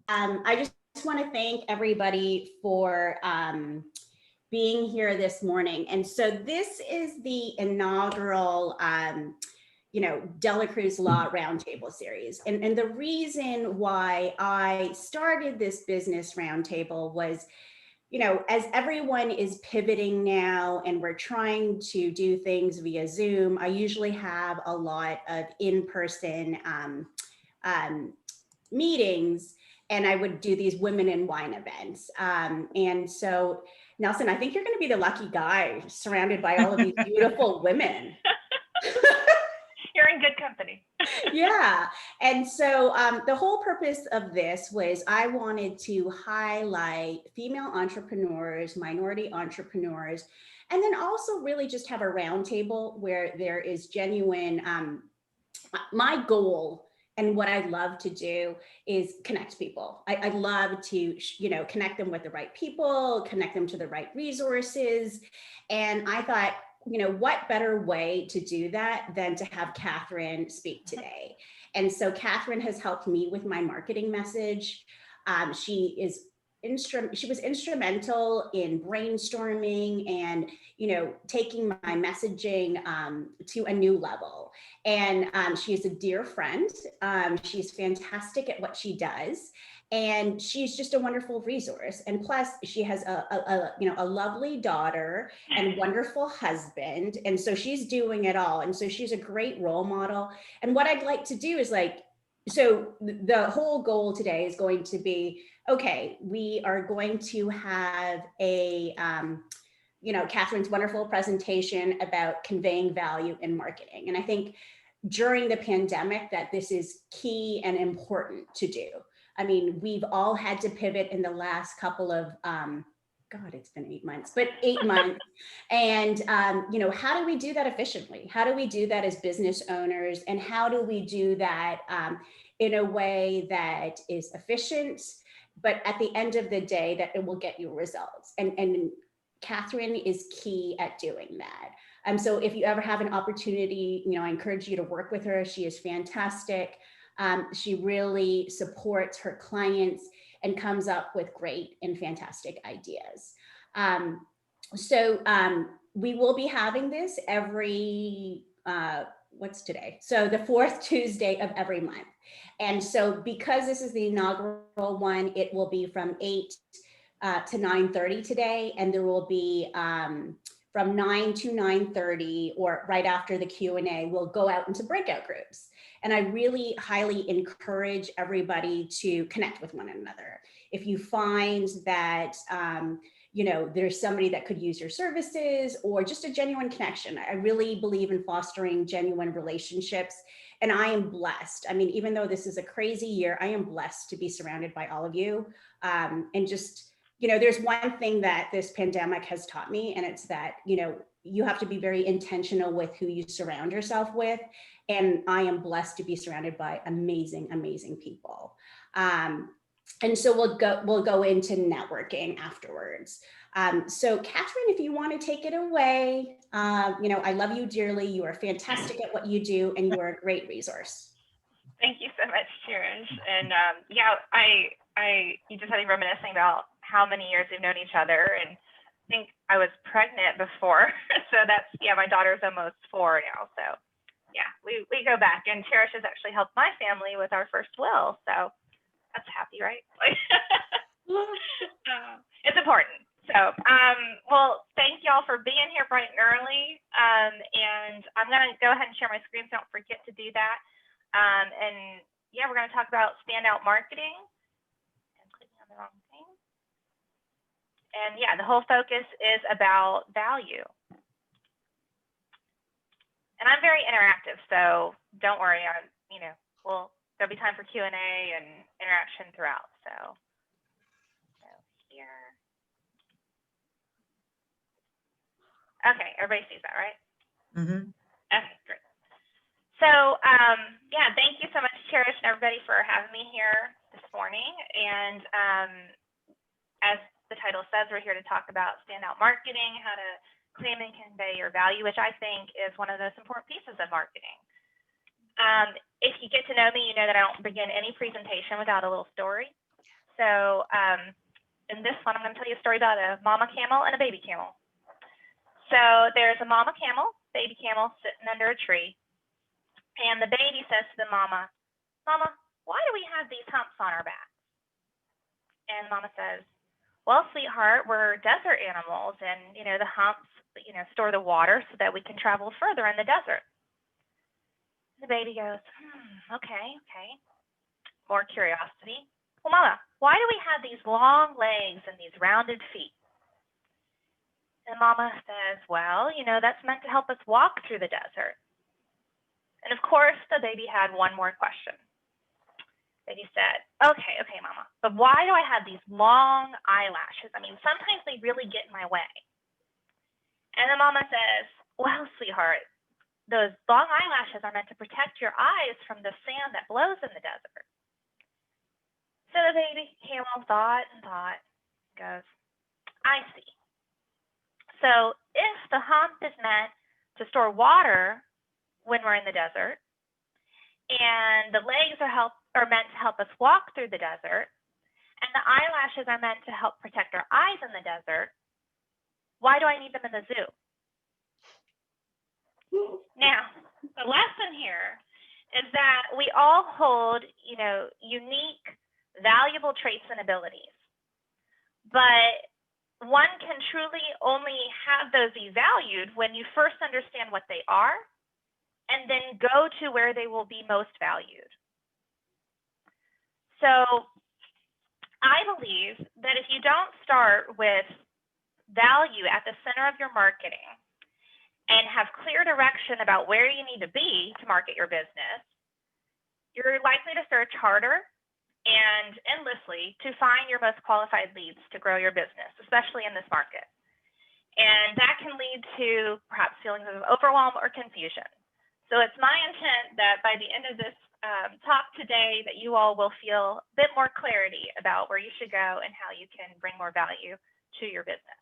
I just want to thank everybody for being here this morning. And so this is the inaugural, Dela Cruz Law Roundtable series. And the reason why I started this business roundtable was, as everyone is pivoting now and we're trying to do things via Zoom, I usually have a lot of in-person meetings, and I would do these women in wine events. And so, Nelson, I think you're going to be the lucky guy surrounded by all of these beautiful women. You're in good company. Yeah. And so the whole purpose of this was I wanted to highlight female entrepreneurs, minority entrepreneurs, and then also really just have a roundtable where there is genuine, my goal and what I love to do is connect people. I love to, connect them with the right people, connect them to the right resources. And I thought, what better way to do that than to have Katherine speak today? And so Katherine has helped me with my marketing message. She was instrumental in brainstorming and taking my messaging to a new level. And she's a dear friend. She's fantastic at what she does, and she's just a wonderful resource. And plus, she has a lovely daughter and wonderful husband, and so she's doing it all. And so she's a great role model. And what I'd like to do is so the whole goal today is going to be, okay, we are going to have a Katherine's wonderful presentation about conveying value in marketing. And I think during the pandemic that this is key and important to do. I mean, we've all had to pivot in the last couple of, God, it's been 8 months, but 8 months. And, how do we do that efficiently? How do we do that as business owners? And how do we do that in a way that is efficient, but at the end of the day, that it will get you results? And Katherine is key at doing that. So if you ever have an opportunity, I encourage you to work with her. She is fantastic. She really supports her clients and comes up with great and fantastic ideas. We will be having this every, what's today? So the fourth Tuesday of every month. And so because this is the inaugural one, it will be from 8 to 9:30 today, and there will be from 9 to 9:30, or right after the Q&A, we'll go out into breakout groups. And I really highly encourage everybody to connect with one another. If you find that there's somebody that could use your services, or just a genuine connection, I really believe in fostering genuine relationships. And I am blessed. I mean, even though this is a crazy year, I am blessed to be surrounded by all of you. And just, there's one thing that this pandemic has taught me, and it's that, you have to be very intentional with who you surround yourself with. And I am blessed to be surrounded by amazing, amazing people. And so we'll go into networking afterwards. So Katherine, if you want to take it away, I love you dearly. You are fantastic at what you do, and you are a great resource. Thank you so much, Sharon. And you just had me reminiscing about how many years we've known each other. And I think I was pregnant before. So that's, my daughter's almost 4 now. So yeah, we go back, and Cherish has actually helped my family with our first will. So that's happy, right? It's important. So, well, thank y'all for being here bright and early. And I'm going to go ahead and share my screen, so don't forget to do that. We're going to talk about standout marketing. I'm clicking on the wrong thing. And the whole focus is about value. And I'm very interactive, so don't worry. There'll be time for Q&A and interaction throughout. So here. Okay, everybody sees that, right? Mm-hmm. Okay, great. So thank you so much, Cherish, and everybody for having me here this morning. And as the title says, we're here to talk about standout marketing, how to claim and convey your value, which I think is one of the most important pieces of marketing. If you get to know me, you know that I don't begin any presentation without a little story. So in this one, I'm going to tell you a story about a mama camel and a baby camel. So there's a mama camel, baby camel sitting under a tree. And the baby says to the mama, "Mama, why do we have these humps on our back?" And mama says, "Well, sweetheart, we're desert animals, and the humps, store the water so that we can travel further in the desert." The baby goes, okay. More curiosity. "Well, mama, why do we have these long legs and these rounded feet?" And mama says, "Well, that's meant to help us walk through the desert." And of course, the baby had one more question. Baby said, okay, mama, but why do I have these long eyelashes? I mean, sometimes they really get in my way. And the mama says, "Well, sweetheart, those long eyelashes are meant to protect your eyes from the sand that blows in the desert." So the baby camel thought and thought, goes, "I see. So if the hump is meant to store water when we're in the desert, and the legs are meant to help us walk through the desert, and the eyelashes are meant to help protect our eyes in the desert, why do I need them in the zoo?" Now, the lesson here is that we all hold, unique, valuable traits and abilities. But one can truly only have those be valued when you first understand what they are and then go to where they will be most valued. So I believe that if you don't start with value at the center of your marketing and have clear direction about where you need to be to market your business, you're likely to search harder and endlessly to find your most qualified leads to grow your business, especially in this market. And that can lead to perhaps feelings of overwhelm or confusion. So it's my intent that by the end of this talk today, that you all will feel a bit more clarity about where you should go and how you can bring more value to your business.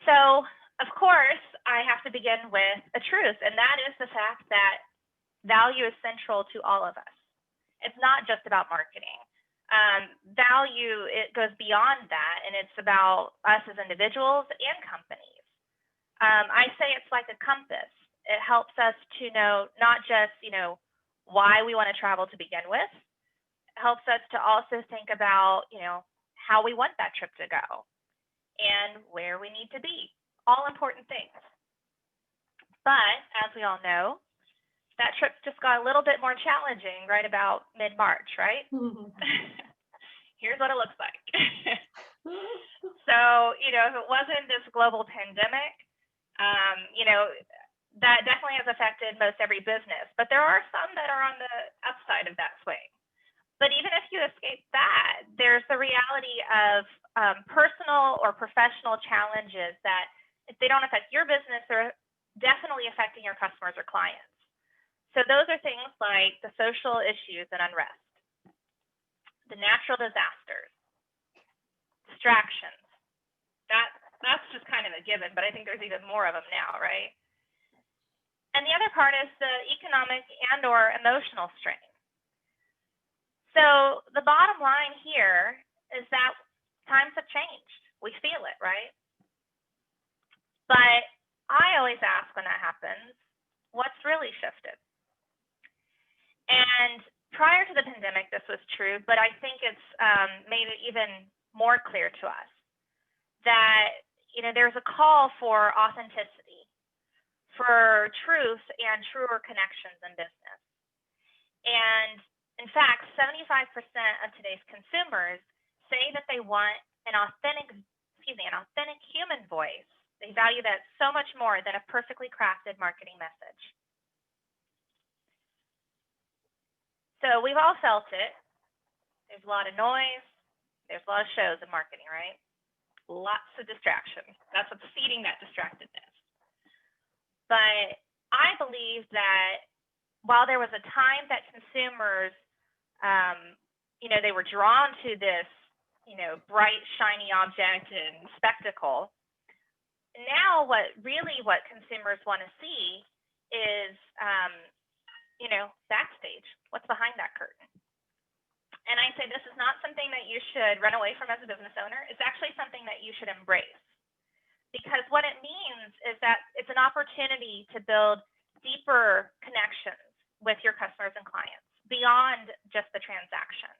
So, of course, I have to begin with a truth, and that is the fact that value is central to all of us. It's not just about marketing. Value, it goes beyond that, and it's about us as individuals and companies. I say it's like a compass. It helps us to know not just, why we want to travel to begin with. It helps us to also think about, how we want that trip to go and where we need to be. All important things. But as we all know, that trip just got a little bit more challenging right about mid-March, right? Here's what it looks like. So, if it wasn't this global pandemic, that definitely has affected most every business. But there are some that are on the upside of that swing. But even if you escape that, there's the reality of personal or professional challenges that if they don't affect your business, they're definitely affecting your customers or clients. So those are things like the social issues and unrest, the natural disasters, distractions. That's just kind of a given, but I think there's even more of them now, right? And the other part is the economic and or emotional strain. So the bottom line here is that times have changed. We feel it, right? But I always ask when that happens, what's really shifted? And prior to the pandemic, this was true, but I think it's made it even more clear to us that, there's a call for authenticity, for truth and truer connections in business. And in fact, 75% of today's consumers say that they want an authentic human voice. They value that so much more than a perfectly crafted marketing message. So we've all felt it. There's a lot of noise. There's a lot of shows in marketing, right? Lots of distraction. That's what's feeding that distractedness. But I believe that while there was a time that consumers, they were drawn to this, bright, shiny object and spectacle, now what consumers want to see is, backstage. What's behind that curtain? And I say this is not something that you should run away from as a business owner. It's actually something that you should embrace, because what it means is that it's an opportunity to build deeper connections with your customers and clients beyond just the transaction.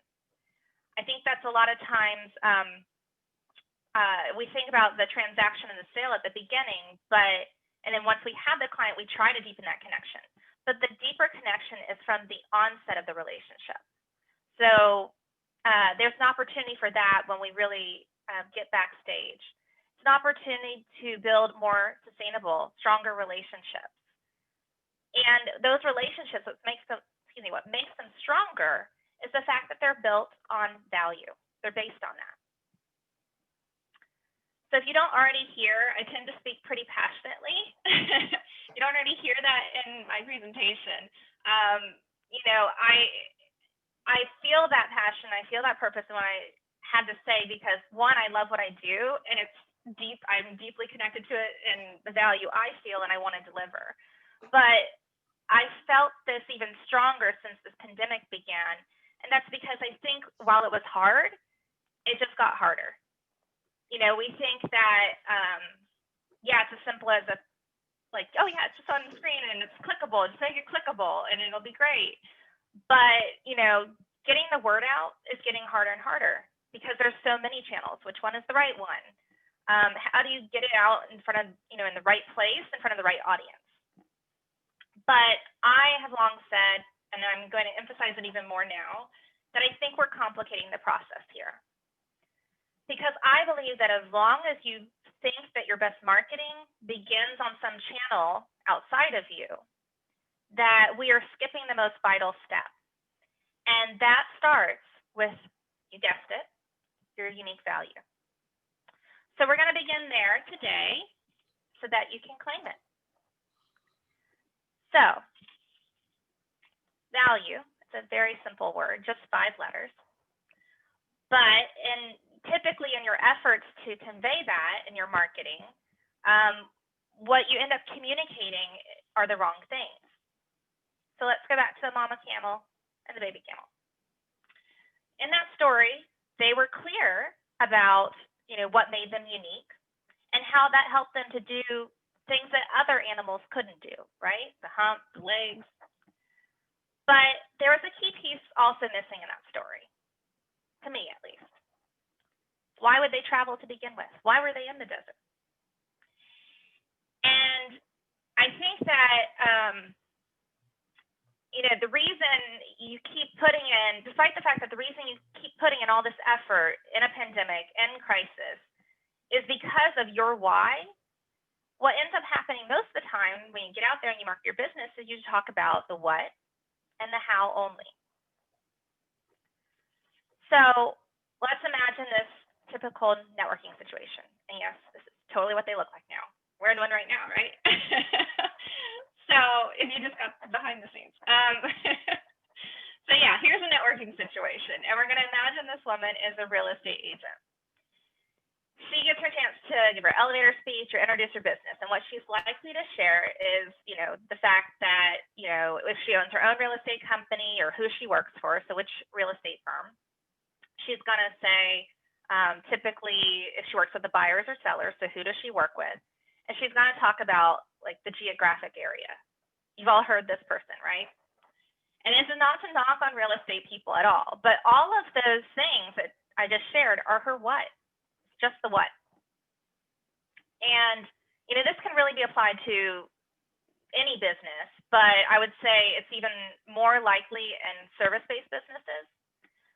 I think that's a lot of times we think about the transaction and the sale at the beginning, and then once we have the client, we try to deepen that connection. But the deeper connection is from the onset of the relationship. So there's an opportunity for that when we really get backstage. It's an opportunity to build more sustainable, stronger relationships. And those relationships, what makes them stronger is the fact that they're built on value. They're based on that. So if you don't already hear, I tend to speak pretty passionately. You don't already hear that in my presentation. You know, I feel that passion, I feel that purpose in what I had to say, because one, I love what I do, and it's deep. I'm deeply connected to it and the value I feel and I want to deliver. But I felt this even stronger since this pandemic began, and that's because I think while it was hard, it just got harder. You know, we think that, yeah, it's as simple as oh yeah, it's just on the screen and it's clickable. Just make it clickable and it'll be great. But, you know, getting the word out is getting harder and harder because there's so many channels. Which one is the right one? How do you get it out in front of, in the right place, in front of the right audience? But I have long said, and I'm going to emphasize it even more now, that I think we're complicating the process here. Because I believe that as long as you think that your best marketing begins on some channel outside of you, that we are skipping the most vital step. And that starts with, you guessed it, your unique value. So we're going to begin there today so that you can claim it. So, value, it's a very simple word, just 5 letters. But typically in your efforts to convey that in your marketing, what you end up communicating are the wrong things. So let's go back to the mama camel and the baby camel. In that story, they were clear about what made them unique and how that helped them to do things that other animals couldn't do, right? The hump, the legs. But there was a key piece also missing in that story, to me at least. Why would they travel to begin with? Why were they in the desert? And I think that, the reason you keep putting in, despite the fact that the reason you keep putting in all this effort in a pandemic and crisis is because of your why. What ends up happening most of the time when you get out there and you market your business is you talk about the what and the how only. So let's imagine this typical networking situation. And yes, this is totally what they look like now. We're in one right now, right? So if you just got behind the scenes. So yeah, here's a networking situation. And we're going to imagine this woman is a real estate agent. She gets her chance to give her elevator speech or introduce her business. And what she's likely to share is, the fact that, if she owns her own real estate company or who she works for, so which real estate firm, she's going to say, typically if she works with the buyers or sellers, so who does she work with? And she's going to talk about the geographic area. You've all heard this person, right? And this is not to knock on real estate people at all, but all of those things that I just shared are her what, just the what. And, this can really be applied to any business, but I would say it's even more likely in service-based businesses.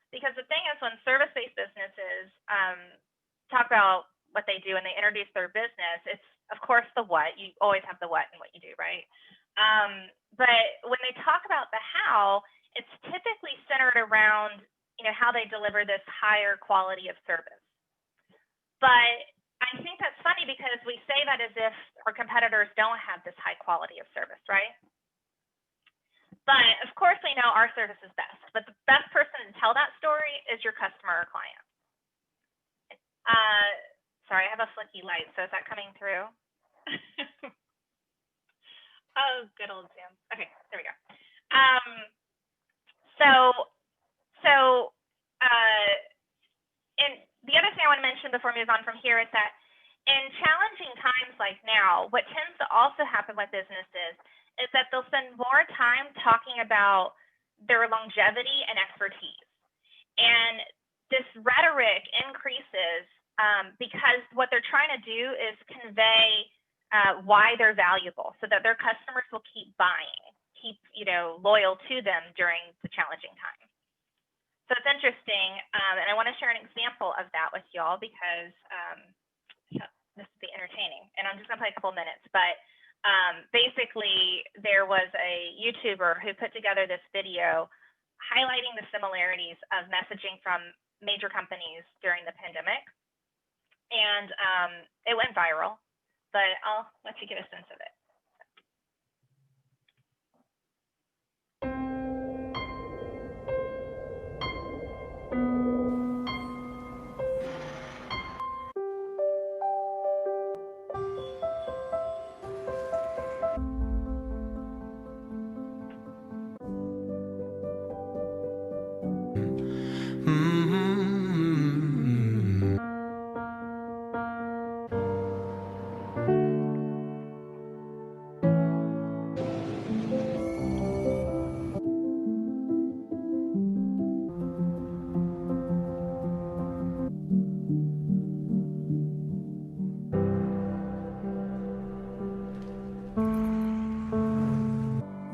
Because the thing is, when service-based businesses talk about what they do and they introduce their business, it's, of course, the what. You always have the what in what you do, right? But when they talk about the how, it's typically centered around, how they deliver this higher quality of service. But I think that's funny because we say that as if our competitors don't have this high quality of service, right? But of course, we know our service is best. But the best person to tell that story is your customer or client. Sorry, I have a flicky light. So is that coming through? Oh, good old Sam. Okay, there we go. before we move on from here is that in challenging times like now, what tends to also happen with businesses is that they'll spend more time talking about their longevity and expertise. And this rhetoric increases because what they're trying to do is convey why they're valuable so that their customers will keep buying, keep loyal to them during the challenging time. So it's interesting, and I want to share an example of that with y'all because this will be entertaining. And I'm just going to play a couple of minutes, but basically there was a YouTuber who put together this video highlighting the similarities of messaging from major companies during the pandemic. And it went viral, but I'll let you get a sense of it.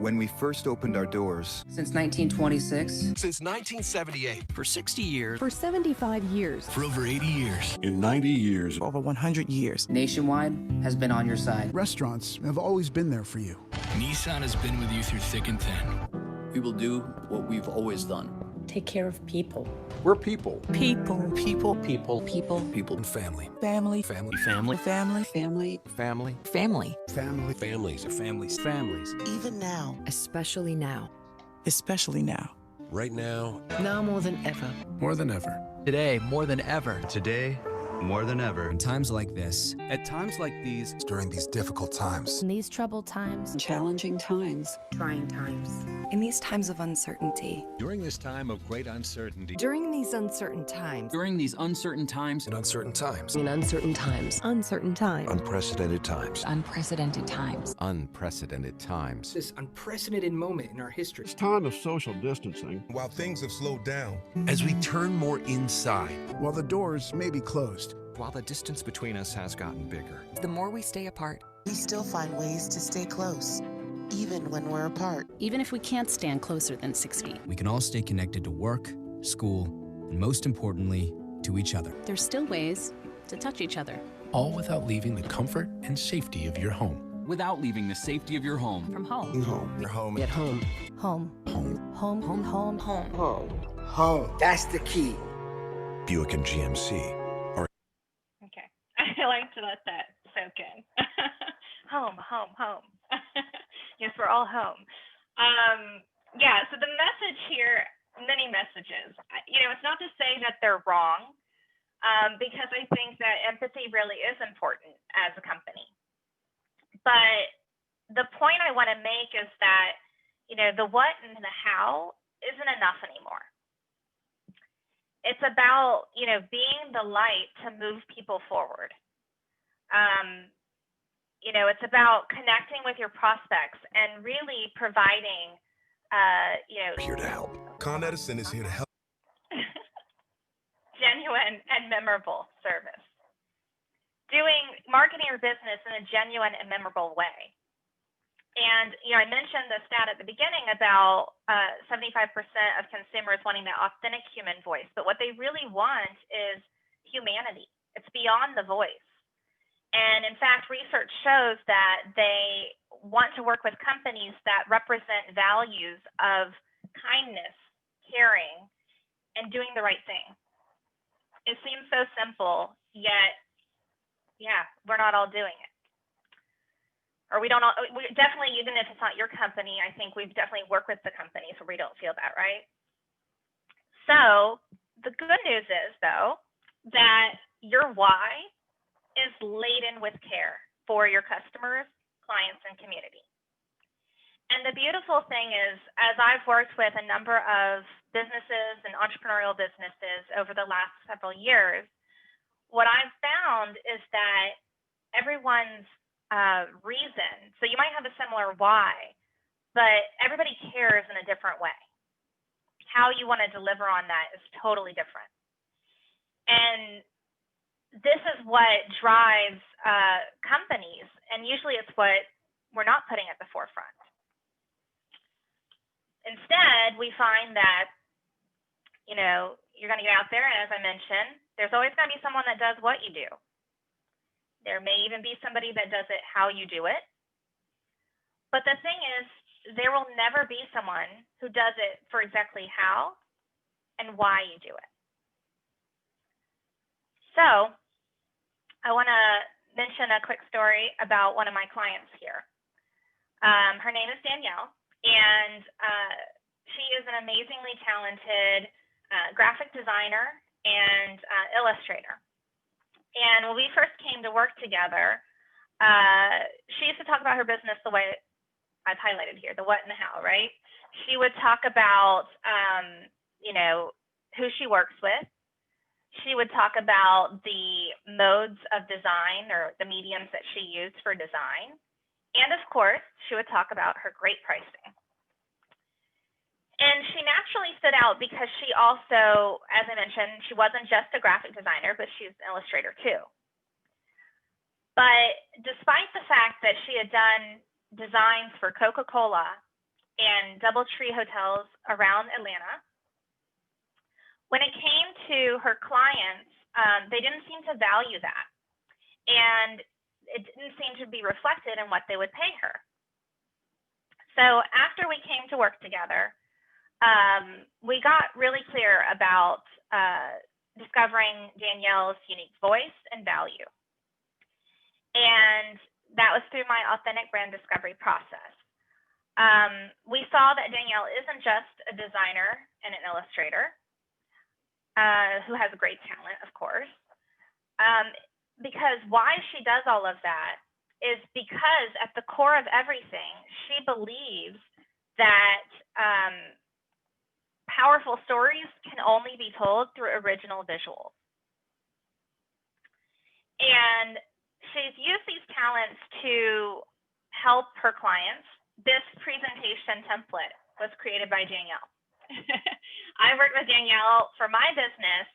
When we first opened our doors. Since 1926. Since 1978. For 60 years. For 75 years. For over 80 years. In 90 years. Over 100 years. Nationwide has been on your side. Restaurants have always been there for you. Nissan has been with you through thick and thin. We will do what we've always done. Take care of people. We're people. People. People. People. People. People and family. Family. Family. Family. Family. Family. Family. Family. Family. Families are families. Families. Even now. Especially now. Especially now. Right now. Now more than ever. More than ever. Today, more than ever. Today, more than ever. In times like this. At times like these. During these difficult times. In these troubled times. Challenging times. Trying times. In these times of uncertainty. During this time of great uncertainty. During these uncertain times. During these uncertain times. In uncertain times. In uncertain times. Uncertain times. Unprecedented times. Unprecedented times. Unprecedented times. This unprecedented moment in our history. It's time of social distancing. While things have slowed down. As we turn more inside. While the doors may be closed. While the distance between us has gotten bigger. The more we stay apart. We still find ways to stay close. Even when we're apart. Even if we can't stand closer than 6 feet. We can all stay connected to work, school, and most importantly, to each other. There's still ways to touch each other. All without leaving the comfort and safety of your home. Without leaving the safety of your home. From home. Home. Your home. At home. Home. Home. Home. Home. Home. Home. Home. Home. That's the key. Buick and GMC. Okay, I like to let that soak in. Home, home, home. Yes, we're all home. Yeah, so the message here, many messages. It's not to say that they're wrong, because I think that empathy really is important as a company. But the point I want to make is that, the what and the how isn't enough anymore. It's about, being the light to move people forward. It's about connecting with your prospects and really providing, Here to help. Con Edison is here to help. Genuine and memorable service. Doing marketing your business in a genuine and memorable way. And, I mentioned the stat at the beginning about 75% of consumers wanting that authentic human voice. But what they really want is humanity. It's beyond the voice. And in fact, research shows that they want to work with companies that represent values of kindness, caring, and doing the right thing. It seems so simple, yet, we're not all doing it. Or we definitely, even if it's not your company, I think we've definitely worked with the companies where we don't feel that, right? So the good news is, though, that your why is laden with care for your customers, clients, and community. And the beautiful thing is, as I've worked with a number of businesses and entrepreneurial businesses over the last several years, what I've found is that everyone's reason, so you might have a similar why, but everybody cares in a different way. How you want to deliver on that is totally different. And this is what drives companies, and usually it's what we're not putting at the forefront. Instead, we find that, you know, you're going to get out there, and as I mentioned, there's always going to be someone that does what you do. There may even be somebody that does it how you do it. But the thing is, there will never be someone who does it for exactly how and why you do it. So I want to mention a quick story about one of my clients here. Her name is Danielle, and she is an amazingly talented graphic designer and illustrator. And when we first came to work together, she used to talk about her business the way I've highlighted here, the what and the how, right? She would talk about, you know, who she works with. She would talk about the modes of design or the mediums that she used for design. And of course, she would talk about her great pricing. And she naturally stood out because she also, as I mentioned, she wasn't just a graphic designer, but she's an illustrator too. But despite the fact that she had done designs for Coca-Cola and DoubleTree hotels around Atlanta, when it came to her clients, they didn't seem to value that. And it didn't seem to be reflected in what they would pay her. So after we came to work together, we got really clear about discovering Danielle's unique voice and value. And that was through my authentic brand discovery process. We saw that Danielle isn't just a designer and an illustrator who has a great talent, of course, because why she does all of that is because at the core of everything, she believes that powerful stories can only be told through original visuals. And she's used these talents to help her clients. This presentation template was created by Danielle. I worked with Danielle for my business,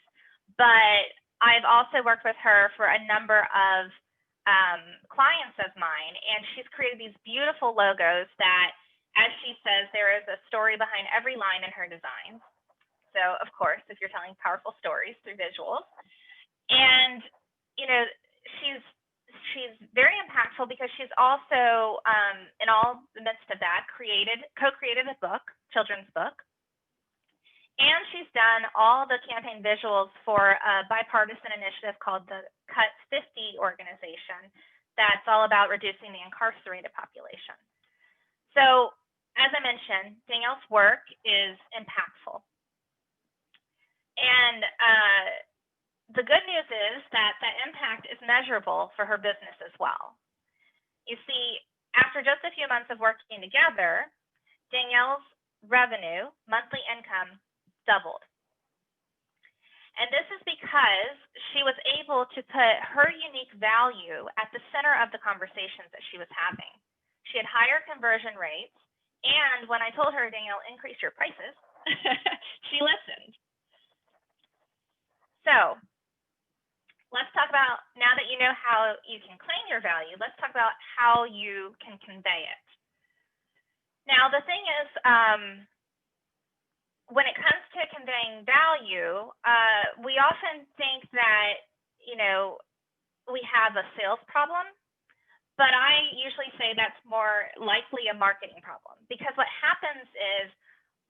but I've also worked with her for a number of clients of mine, and she's created these beautiful logos that, as she says, there is a story behind every line in her design. So, of course, if you're telling powerful stories through visuals, and you know, she's very impactful because she's also, in all the midst of that, co-created a book, children's book, and she's done all the campaign visuals for a bipartisan initiative called the Cut 50 organization that's all about reducing the incarcerated population. So, as I mentioned, Danielle's work is impactful. And the good news is that that impact is measurable for her business as well. You see, after just a few months of working together, Danielle's revenue, monthly income, doubled. And this is because she was able to put her unique value at the center of the conversations that she was having. She had higher conversion rates, and when I told her, Danielle, increase your prices, she listened. So let's talk about, now that you know how you can claim your value, let's talk about how you can convey it. Now, the thing is, when it comes to conveying value, we often think that, you know, we have a sales problem, but I usually say that's more likely a marketing problem, because what happens is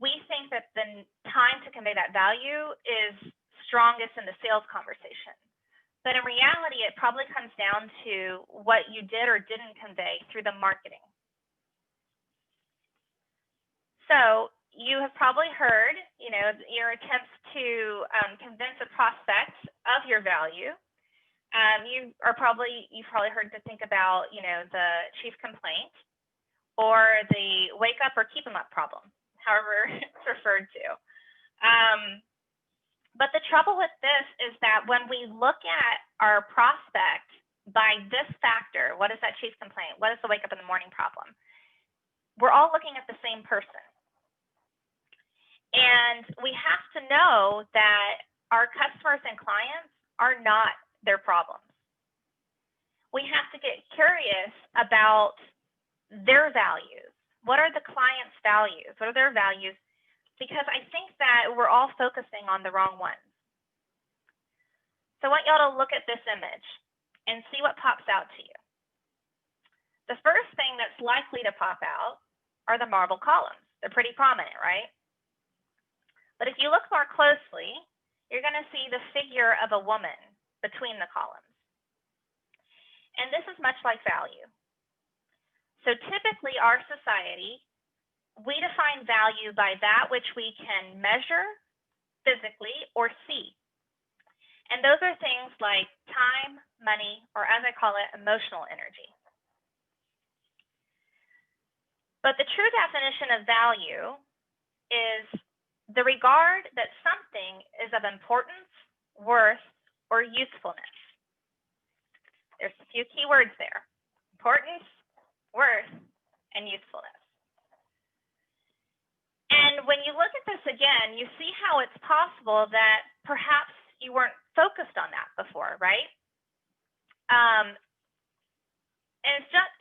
we think that the time to convey that value is strongest in the sales conversation. But in reality, it probably comes down to what you did or didn't convey through the marketing. So you have probably heard, you know, your attempts to convince a prospect of your value. You've probably heard to think about, you know, the chief complaint or the wake up or keep them up problem, however it's referred to. But the trouble with this is that when we look at our prospect by this factor, what is that chief complaint? What is the wake up in the morning problem? We're all looking at the same person. And we have to know that our customers and clients are not their problems. We have to get curious about their values. What are the client's values? What are their values? Because I think that we're all focusing on the wrong ones. So I want y'all to look at this image and see what pops out to you. The first thing that's likely to pop out are the marble columns. They're pretty prominent, right? But if you look more closely, you're going to see the figure of a woman between the columns. And this is much like value. So typically our society, we define value by that which we can measure physically or see. And those are things like time, money, or as I call it, emotional energy. But the true definition of value is the regard that something is of importance, worth, or usefulness. There's a few key words there: importance, worth, and usefulness. And when you look at this again, you see how it's possible that perhaps you weren't focused on that before, right? And it's just,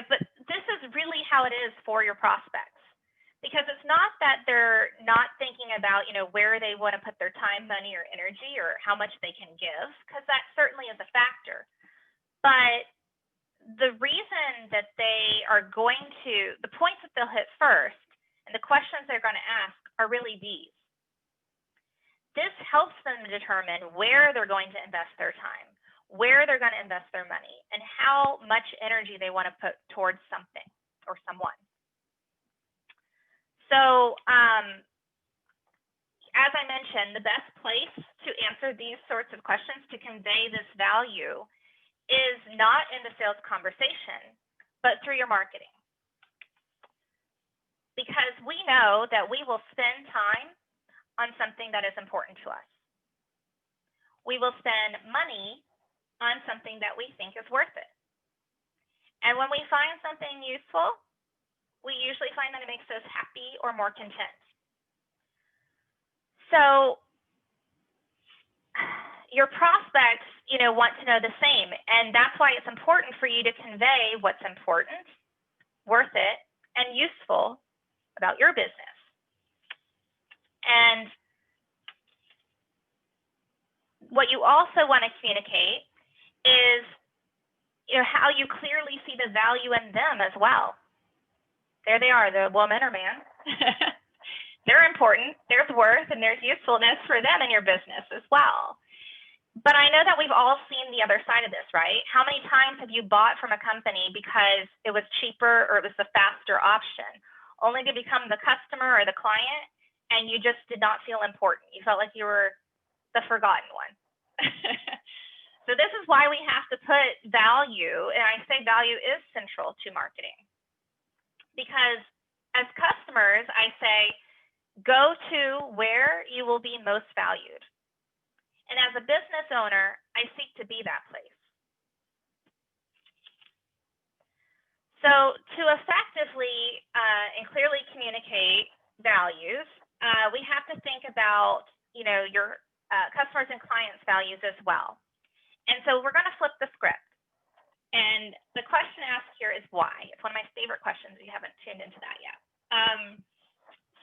but this is really how it is for your prospects, because it's not that they're not thinking about, where they want to put their time, money, or energy, or how much they can give, because that certainly is a factor. But the reason that they are going to, the points that they'll hit first and the questions they're going to ask are really these. This helps them determine where they're going to invest their time, where they're going to invest their money, and how much energy they want to put towards something or someone. So as I mentioned, the best place to answer these sorts of questions to convey this value is not in the sales conversation, but through your marketing. Because we know that we will spend time on something that is important to us. We will spend money on something that we think is worth it. And when we find something useful, we usually find that it makes us happy or more content. So your prospects, want to know the same. And that's why it's important for you to convey what's important, worth it, and useful about your business. And what you also want to communicate is, how you clearly see the value in them as well. There they are, the woman or man. They're important, there's worth, and there's usefulness for them in your business as well. But I know that we've all seen the other side of this, right? How many times have you bought from a company because it was cheaper or it was the faster option, only to become the customer or the client, and you just did not feel important? You felt like you were the forgotten one. So this is why we have to put value, and I say value is central to marketing. Because as customers, I say, go to where you will be most valued. And as a business owner, I seek to be that place. So to effectively and clearly communicate values, we have to think about, your customers and clients' values as well. And so we're going to flip the script. And the question asked here is why. It's one of my favorite questions. You haven't tuned into that yet.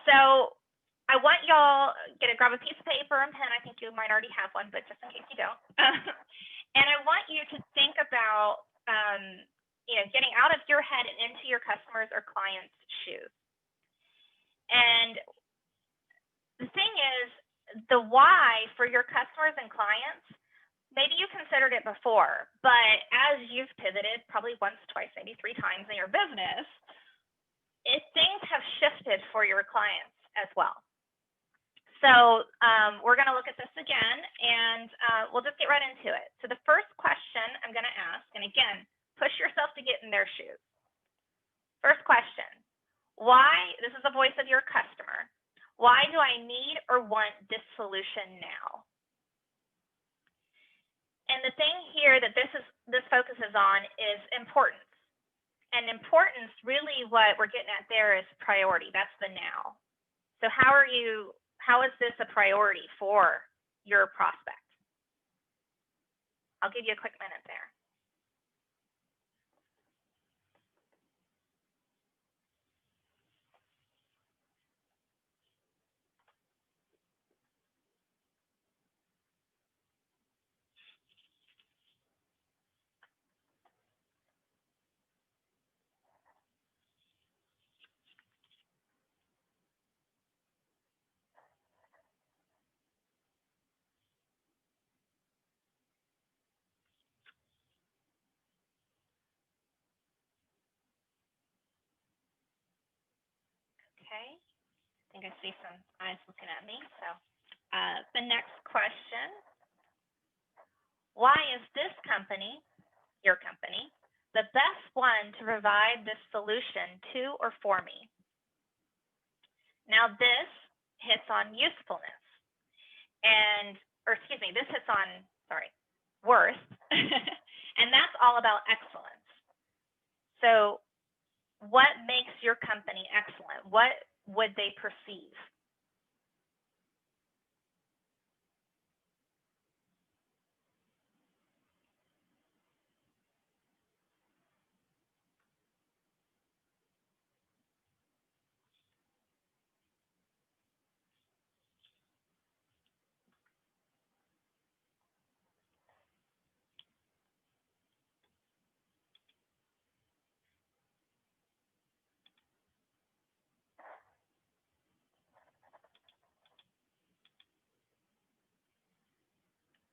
So I want y'all to grab a piece of paper and pen. I think you might already have one, but just in case you don't. And I want you to think about, getting out of your head and into your customers' or clients' shoes. And the thing is, the why for your customers and clients, maybe you considered it before, but as you've pivoted probably once, twice, maybe 3 times in your business, things have shifted for your clients as well. So we're going to look at this again, and we'll just get right into it. So the first question I'm going to ask, and again, push yourself to get in their shoes. First question, why, this is the voice of your customer, Why do I need or want this solution now? And the thing here that this focuses on is importance. And importance, really what we're getting at there is priority. That's the now. So how is this a priority for your prospect? I'll give you a quick minute there. Okay, I think I see some eyes looking at me. So the next question, why is this company, your company, the best one to provide this solution to or for me? Now this hits on usefulness this hits on, worth, and that's all about excellence. So what makes your company excellent? What would they perceive?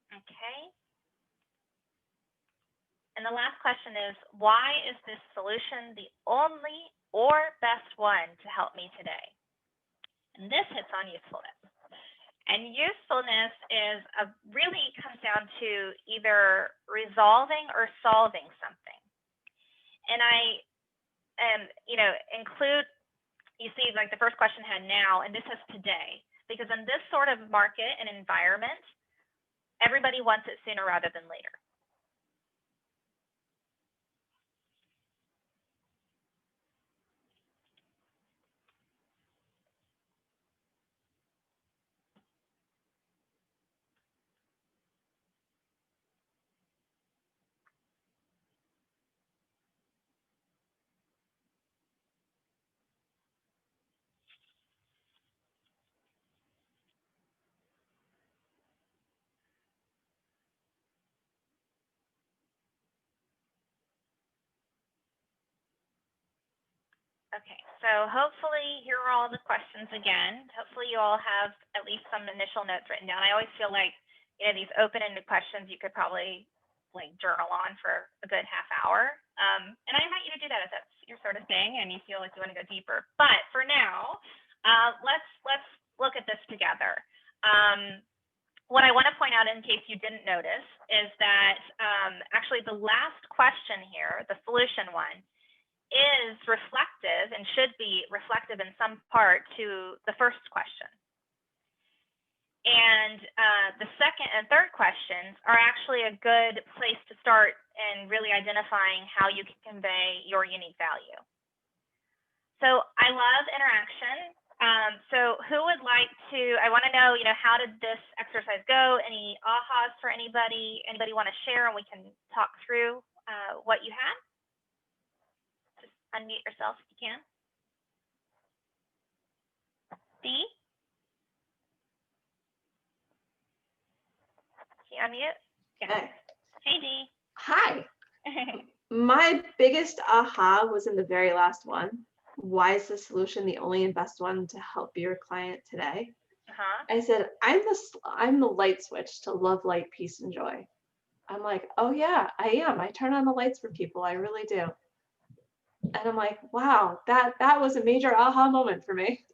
Okay. And the last question is, why is this solution the only or best one to help me today? And this hits on usefulness. And usefulness really comes down to either resolving or solving something. And I include, you see, like the first question had now, and this has today. Because in this sort of market and environment, everybody wants it sooner rather than later. Okay, so hopefully here are all the questions again. Hopefully you all have at least some initial notes written down. I always feel like, these open-ended questions you could probably journal on for a good half hour. And I invite you to do that if that's your sort of thing and you feel like you want to go deeper. But for now, let's look at this together. What I want to point out, in case you didn't notice, is that actually the last question here, the solution one, is reflective and should be reflective in some part to the first question. And the second and third questions are actually a good place to start in really identifying how you can convey your unique value. So I love interaction. So who would like to, I want to know, how did this exercise go? Any ahas for anybody? Anybody want to share and we can talk through what you had? Unmute yourself if you can. Dee? Can you unmute? Yeah. Hey, Dee. Hi. My biggest aha was in the very last one. Why is the solution the only and best one to help your client today? I said, I'm the light switch to love, light, peace, and joy. I'm like, oh yeah, I am. I turn on the lights for people. I really do. And I'm like, wow, that was a major aha moment for me.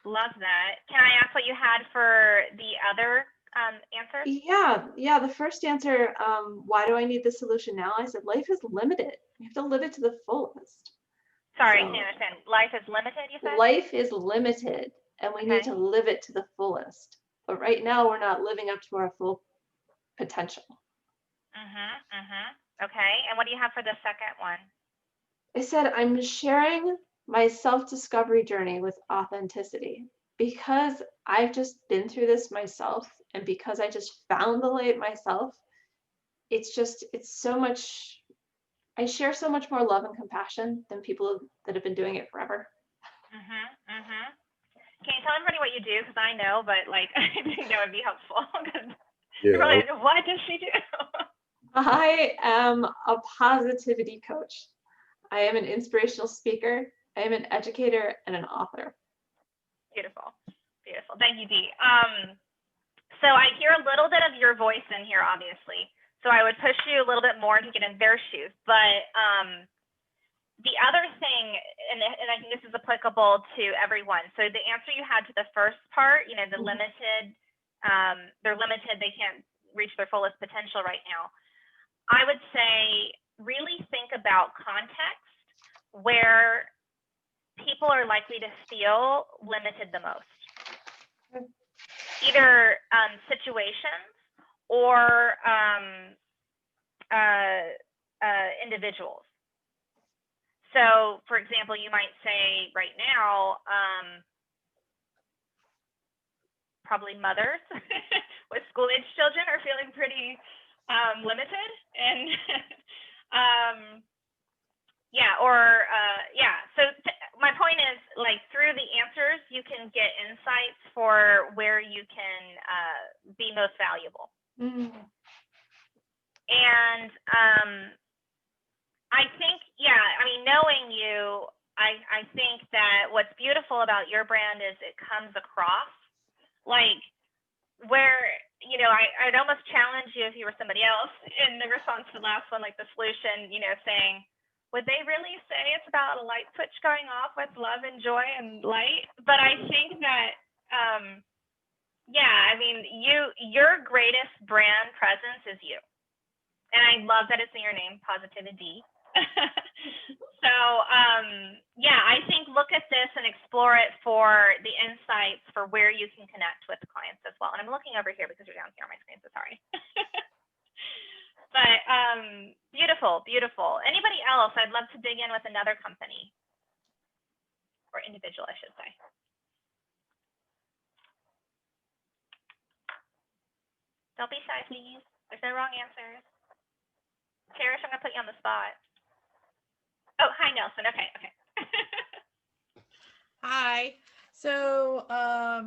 Love that. Can I ask what you had for the other answer? Yeah. The first answer, why do I need the solution now? I said, life is limited. You have to live it to the fullest. Sorry, I can't understand. Life is limited, you said? Life is limited. and we need to live it to the fullest. But right now, we're not living up to our full potential. Okay. And what do you have for the second one? I said, I'm sharing my self-discovery journey with authenticity because I've just been through this myself, and because I just found the light myself. It's so much, I share so much more love and compassion than people that have been doing it forever. Can you tell everybody what you do? Because I know, but like, I think that would be helpful. Really, what does she do? I am a positivity coach. I am an inspirational speaker. I am an educator and an author. Beautiful. Beautiful. Thank you, Dee. So I hear a little bit of your voice in here, obviously. So I would push you a little bit more to get in their shoes. But the other thing, and I think this is applicable to everyone. So the answer you had to the first part, you know, the limited, they're limited, they can't reach their fullest potential right now. I would say really think about context where people are likely to feel limited the most. Either situations or individuals. So, for example, you might say right now, probably mothers with school-age children are feeling pretty limited, and So my point is, like, through the answers, you can get insights for where you can be most valuable. And I think, knowing you, I think that what's beautiful about your brand is it comes across like where, you know, I'd almost challenge you if you were somebody else in the response to the last one, like the solution, you know, saying, would they really say it's about a light switch going off with love and joy and light? But I think that, your greatest brand presence is you. And I love that it's in your name, Positivity. So, I think look at this and explore it for the insights for where you can connect with clients as well. And I'm looking over here because you're down here on my screen, so sorry. But beautiful, beautiful. Anybody else? I'd love to dig in with another company or individual, I should say. Don't be shy, please. There's no wrong answers. Cherish, I'm going to put you on the spot. Oh, hi, Nelson. Okay. Hi. So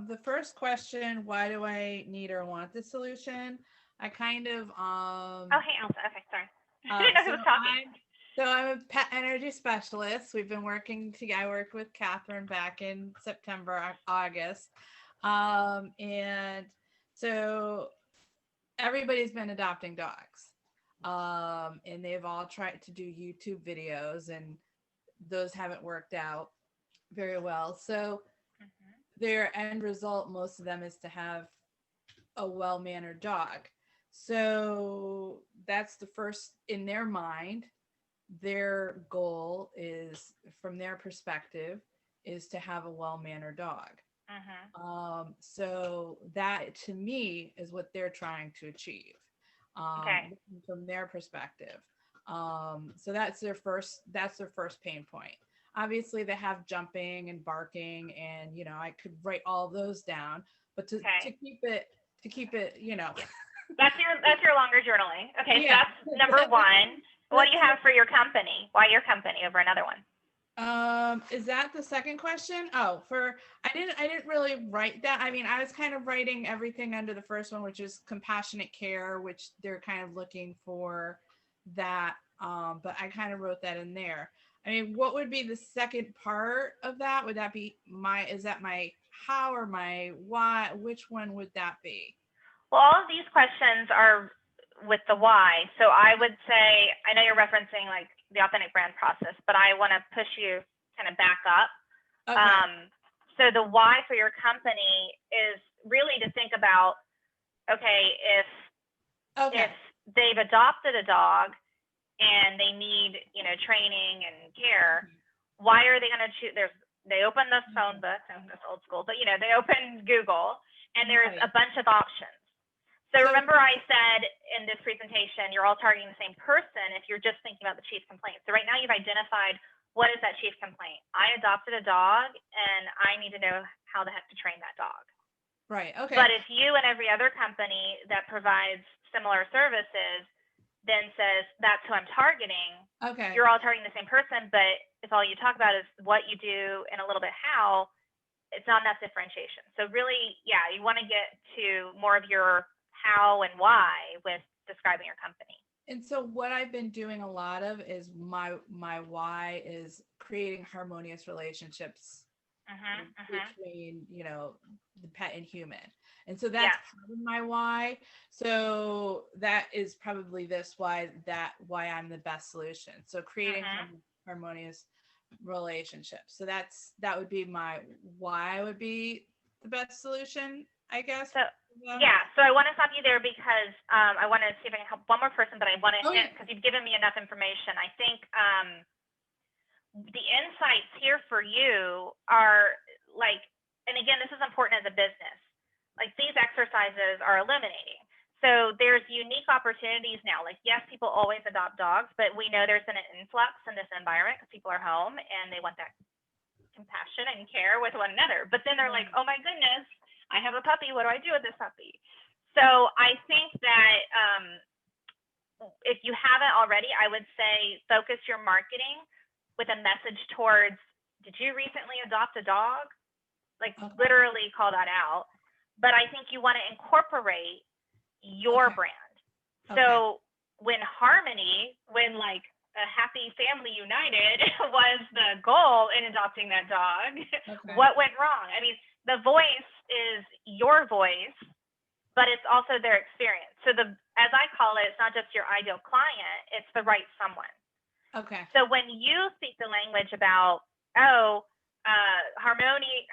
the first question, why do I need or want this solution? I kind of Oh, hey, Elsa. Okay, sorry. I didn't know who was talking. I'm a pet energy specialist. We've been working together. I worked with Katherine back in September, August. And so everybody's been adopting dogs. And they've all tried to do YouTube videos, and those haven't worked out very well. So their end result, most of them, is to have a well-mannered dog. So that's the first, in their mind, their goal is, from their perspective, is to have a well-mannered dog. So that, to me, is what they're trying to achieve. From their perspective. So that's their first pain point. Obviously they have jumping and barking, and, you know, I could write all those down, but to keep it, you know. That's your longer journaling. Okay. Yeah. So that's number one. What do you have for your company? Why your company over another one? Is that the second question? Oh, I didn't really write that. I mean, I was kind of writing everything under the first one, which is compassionate care, which they're kind of looking for that. But I kind of wrote that in there. I mean, what would be the second part of that? Would that be is that my how or my why? Which one would that be? Well, all of these questions are with the why. So I would say, I know you're referencing like the authentic brand process, but I want to push you kind of back up. Okay. So the why for your company is really to think about, okay, if they've adopted a dog and they need, you know, training and care, why are they going to choose? There's They open the phone book, that's old school, but they open Google, and there's a bunch of options. So remember I said in this presentation, you're all targeting the same person if you're just thinking about the chief complaint. So right now you've identified what is that chief complaint. I adopted a dog and I need to know how the heck to train that dog. Right. Okay. But if you and every other company that provides similar services then says that's who I'm targeting, okay, you're all targeting the same person, but if all you talk about is what you do and a little bit how, it's not enough differentiation. So really, yeah, you want to get to more of your how and why with describing your company. And so what I've been doing a lot of is my why is creating harmonious relationships between, the pet and human. And so that's part of my why. So that is probably why I'm the best solution. So creating harmonious relationships. So that would be my why would be the best solution, I guess. So so I want to stop you there because I want to see if I can help one more person, but I want to hit, because you've given me enough information. I think the insights here for you are like, and again, this is important as a business, like these exercises are illuminating. So there's unique opportunities now. Like, yes, people always adopt dogs, but we know there's been an influx in this environment because people are home and they want that compassion and care with one another. But then they're like, oh my goodness, I have a puppy. What do I do with this puppy? So I think that if you haven't already, I would say focus your marketing with a message towards, did you recently adopt a dog? Like literally call that out. But I think you want to incorporate your brand. So when like a happy family united was the goal in adopting that dog, what went wrong? I mean, the voice is your voice, but it's also their experience. So as I call it, it's not just your ideal client, it's the right someone. Okay. So when you speak the language about, harmony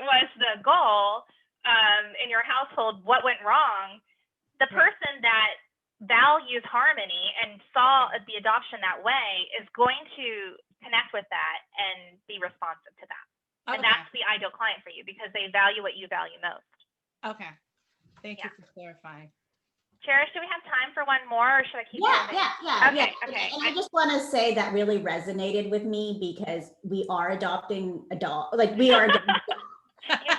was the goal in your household, what went wrong? The person that values harmony and saw the adoption that way is going to connect with that and be responsive to that. And that's the ideal client for you because they value what you value most. Okay. Thank you for clarifying. Cherish, do we have time for one more or should I keep moving? Okay. And I just want to say that really resonated with me because we are adopting a dog. Like we are adopting a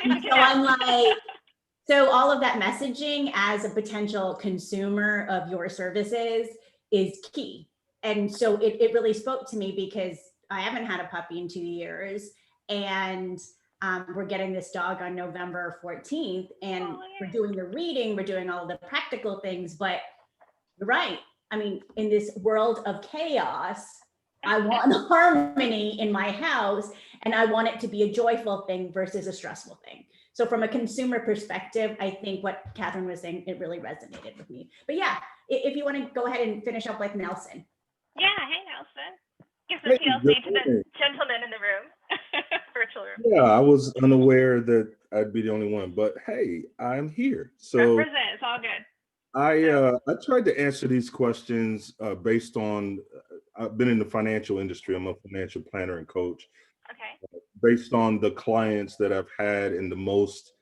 dog. So I'm like, so all of that messaging as a potential consumer of your services is key. And so it really spoke to me because I haven't had a puppy in 2 years and we're getting this dog on November 14th and we're doing the reading, we're doing all the practical things, but you're right. I mean, in this world of chaos, I want harmony in my house and I want it to be a joyful thing versus a stressful thing. So from a consumer perspective, I think what Katherine was saying, it really resonated with me. But yeah, if you want to go ahead and finish up like Nelson. Yeah, hey Nelson. Give some TLC to the gentleman in the room, virtual room. Yeah, I was unaware that I'd be the only one, but hey, I'm here. So represent, it's all good. I tried to answer these questions based on, I've been in the financial industry. I'm a financial planner and coach. Okay. Based on the clients that I've had and the most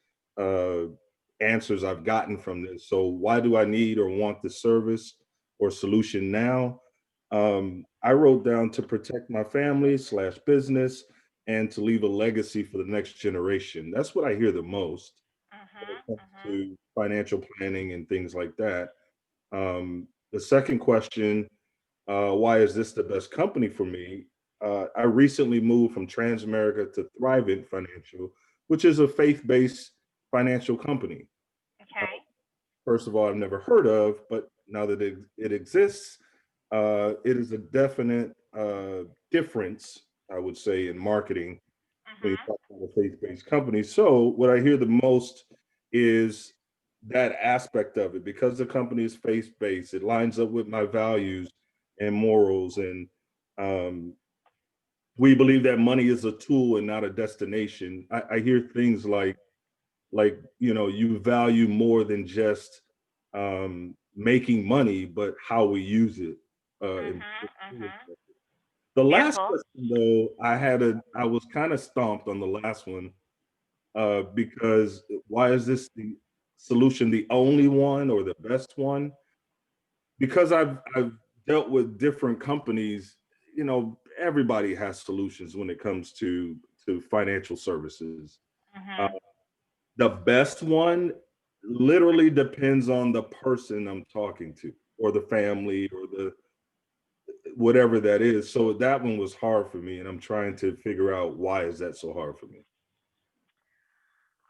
answers I've gotten from this. So why do I need or want the service or solution now? I wrote down to protect my family / business and to leave a legacy for the next generation. That's what I hear the most when it comes to financial planning and things like that. The second question, why is this the best company for me? I recently moved from Transamerica to Thrivent Financial, which is a faith-based financial company. Okay. First of all, I've never heard of, but now that it exists, it is a definite difference, I would say, in marketing when you talk about a faith-based company. So what I hear the most is that aspect of it. Because the company is faith-based, it lines up with my values and morals, and we believe that money is a tool and not a destination. I hear things like you value more than just making money, but how we use it. The last question, though, I was kind of stumped on the last one because why is this the solution the only one or the best one? Because I've dealt with different companies, you know, everybody has solutions when it comes to financial services. The best one literally depends on the person I'm talking to, or the family, or the whatever that is. So that one was hard for me, and I'm trying to figure out why is that so hard for me.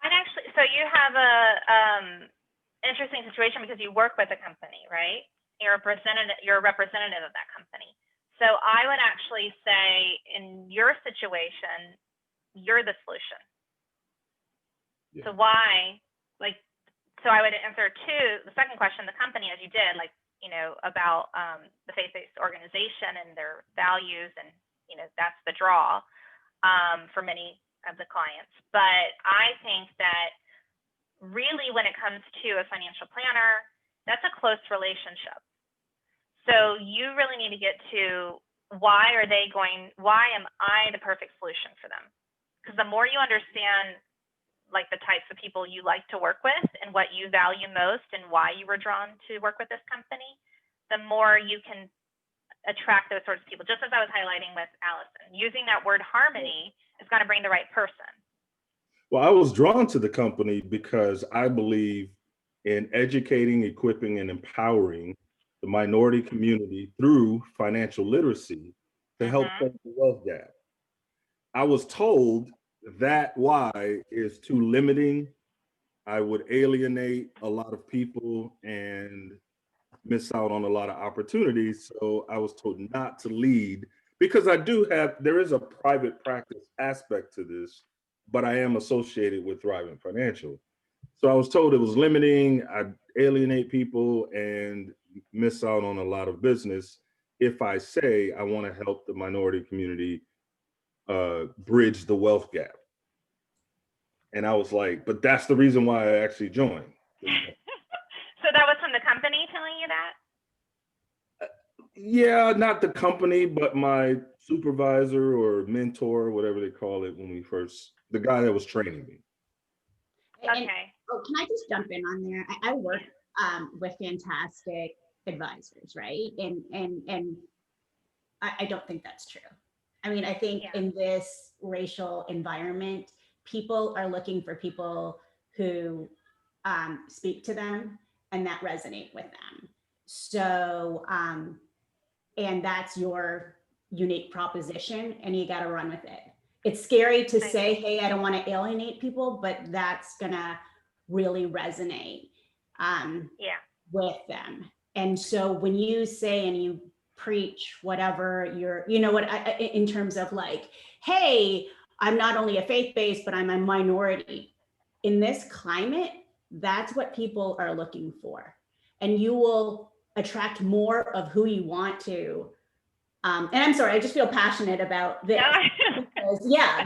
And actually, so you have a interesting situation because you work with a company, right? You're a representative of that company. So I would actually say in your situation, you're the solution. Yeah. So why, like, so I would answer the second question, the company, as you did, like, you know, about the faith-based organization and their values, and, you know, that's the draw for many of the clients. But I think that really when it comes to a financial planner, that's a close relationship. So you really need to get to why am I the perfect solution for them? Because the more you understand like the types of people you like to work with and what you value most and why you were drawn to work with this company, the more you can attract those sorts of people. Just as I was highlighting with Allison, using that word harmony is going to bring the right person. Well, I was drawn to the company because I believe in educating, equipping, and empowering the minority community through financial literacy to help close the wealth gap. I was told that why is too limiting. I would alienate a lot of people and miss out on a lot of opportunities. So I was told not to lead because there is a private practice aspect to this, but I am associated with Thriving Financial. So I was told it was limiting, I'd alienate people and miss out on a lot of business if I say I want to help the minority community bridge the wealth gap. And I was like, but that's the reason why I actually joined. So that was from the company telling you that? Yeah, not the company, but my supervisor or mentor, whatever they call it the guy that was training me. Okay. Can I just jump in on there? I work with fantastic advisors, right? And I don't think that's true. I mean, I think in this racial environment, people are looking for people who speak to them and that resonate with them. So, and that's your unique proposition, and you got to run with it. It's scary to say, hey, I don't want to alienate people, but that's gonna really resonate with them. And so when you say and you preach whatever in terms of like, hey, I'm not only a faith-based, but I'm a minority. In this climate, that's what people are looking for. And you will attract more of who you want to. And I'm sorry, I just feel passionate about this.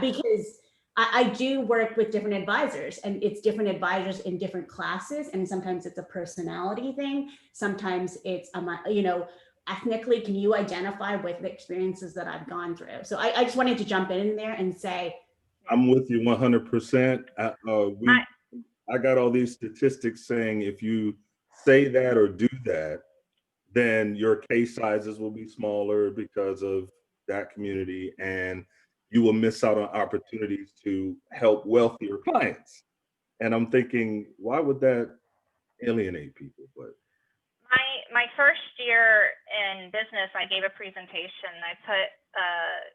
Because I do work with different advisors, and it's different advisors in different classes. And sometimes it's a personality thing. Sometimes it's, ethnically, can you identify with the experiences that I've gone through? So I just wanted to jump in there and say, I'm with you 100%. I got all these statistics saying if you say that or do that, then your case sizes will be smaller because of that community, and you will miss out on opportunities to help wealthier clients. And I'm thinking, why would that alienate people? But my first year in business, I gave a presentation. I put an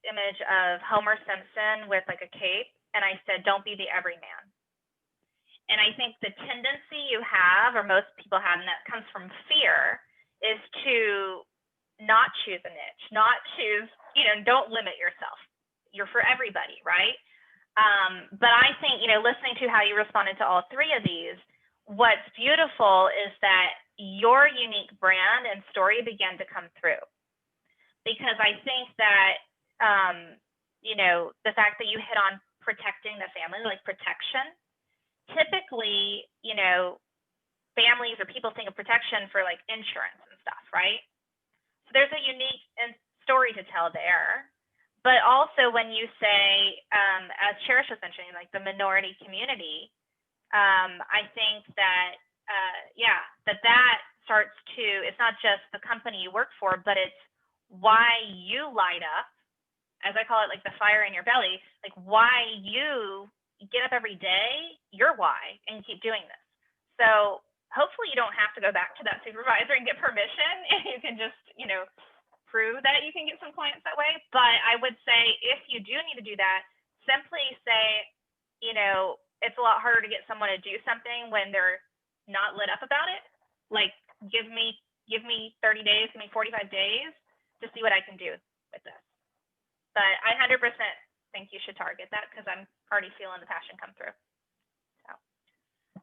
image of Homer Simpson with like a cape, and I said, don't be the everyman. And I think the tendency you have, or most people have, and that comes from fear, is to not choose a niche, not choose, don't limit yourself. You're for everybody, right? But I think, listening to how you responded to all three of these, what's beautiful is that your unique brand and story began to come through. Because I think that, the fact that you hit on protecting the family, like protection, typically, families or people think of protection for like insurance and stuff, right? So there's a unique story to tell there. But also when you say, as Cherish was mentioning, like the minority community, I think that, that starts to, it's not just the company you work for, but it's why you light up, as I call it, like the fire in your belly, like why you get up every day, your why, and keep doing this. So hopefully you don't have to go back to that supervisor and get permission, and you can just, prove that you can get some clients that way. But I would say if you do need to do that, simply say, it's a lot harder to get someone to do something when they're not lit up about it. Like, give me 30 days, give me 45 days to see what I can do with this. But I 100% think you should target that because I'm already feeling the passion come through.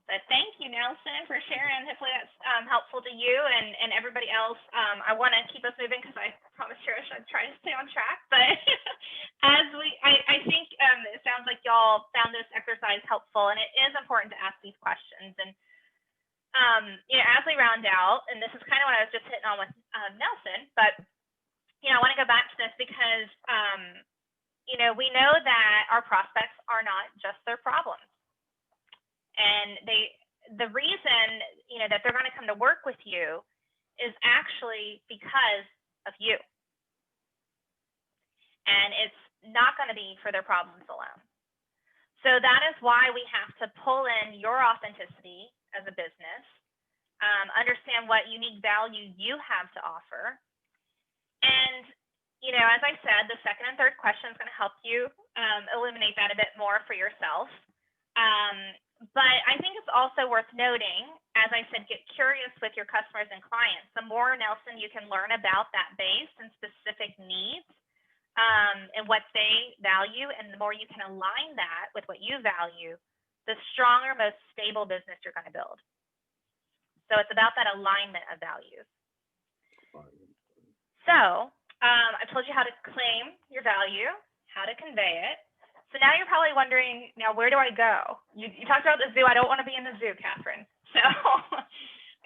But thank you, Nelson, for sharing. Hopefully that's helpful to you and everybody else. I want to keep us moving because I promised Cherish I'd try to stay on track. But I think it sounds like y'all found this exercise helpful, and it is important to ask these questions. And as we round out, and this is kind of what I was just hitting on with Nelson, but I want to go back to this because we know that our prospects are not just their problems. And the reason, that they're going to come to work with you is actually because of you. And it's not going to be for their problems alone. So that is why we have to pull in your authenticity as a business, understand what unique value you have to offer. And, as I said, the second and third question is going to help you illuminate that a bit more for yourself. But I think it's also worth noting, as I said, get curious with your customers and clients. The more, Nelson, you can learn about that base and specific needs and what they value, and the more you can align that with what you value, the stronger, most stable business you're going to build. So it's about that alignment of values. So I told you how to claim your value, how to convey it. So now you're probably wondering, now where do I go? You talked about the zoo. I don't want to be in the zoo, Catherine. So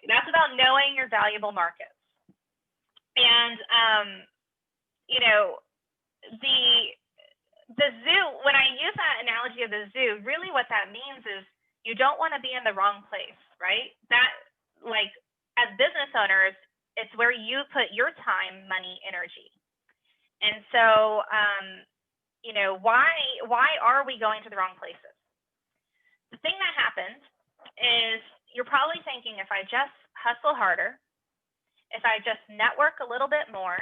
that's about knowing your valuable markets. And, the zoo, when I use that analogy of the zoo, really what that means is you don't want to be in the wrong place, right? That, like, as business owners, it's where you put your time, money, energy. And so, why are we going to the wrong places? The thing that happens is you're probably thinking, if I just hustle harder, if I just network a little bit more,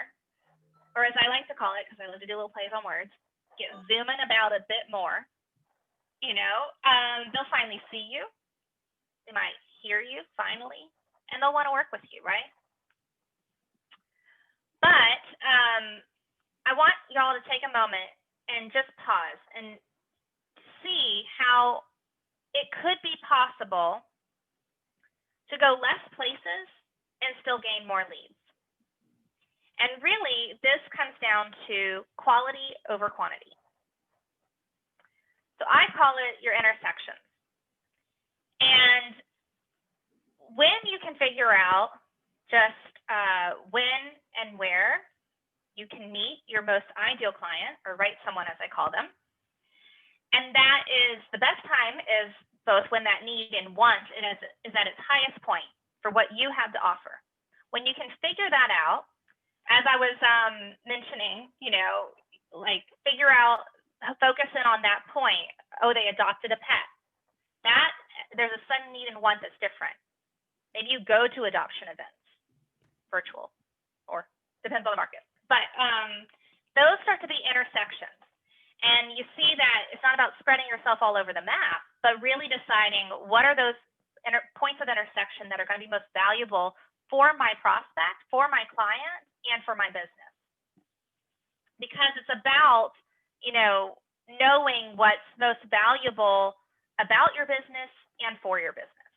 or as I like to call it, because I love to do little plays on words, get zooming about a bit more, they'll finally see you. They might hear you finally, and they'll want to work with you, right? But I want y'all to take a moment and just pause and see how it could be possible to go less places and still gain more leads. And really, this comes down to quality over quantity. So I call it your intersections. And when you can figure out just when and where you can meet your most ideal client, or right someone as I call them. And that is, the best time is both when that need and want is at its highest point for what you have to offer. When you can figure that out, as I was mentioning, like figure out, focus in on that point. Oh, they adopted a pet. That, there's a sudden need and want that's different. Maybe you go to adoption events, virtual, or depends on the market. But those start to be intersections. And you see that it's not about spreading yourself all over the map, but really deciding what are those points of intersection that are going to be most valuable for my prospect, for my client, and for my business. Because it's about, knowing what's most valuable about your business and for your business.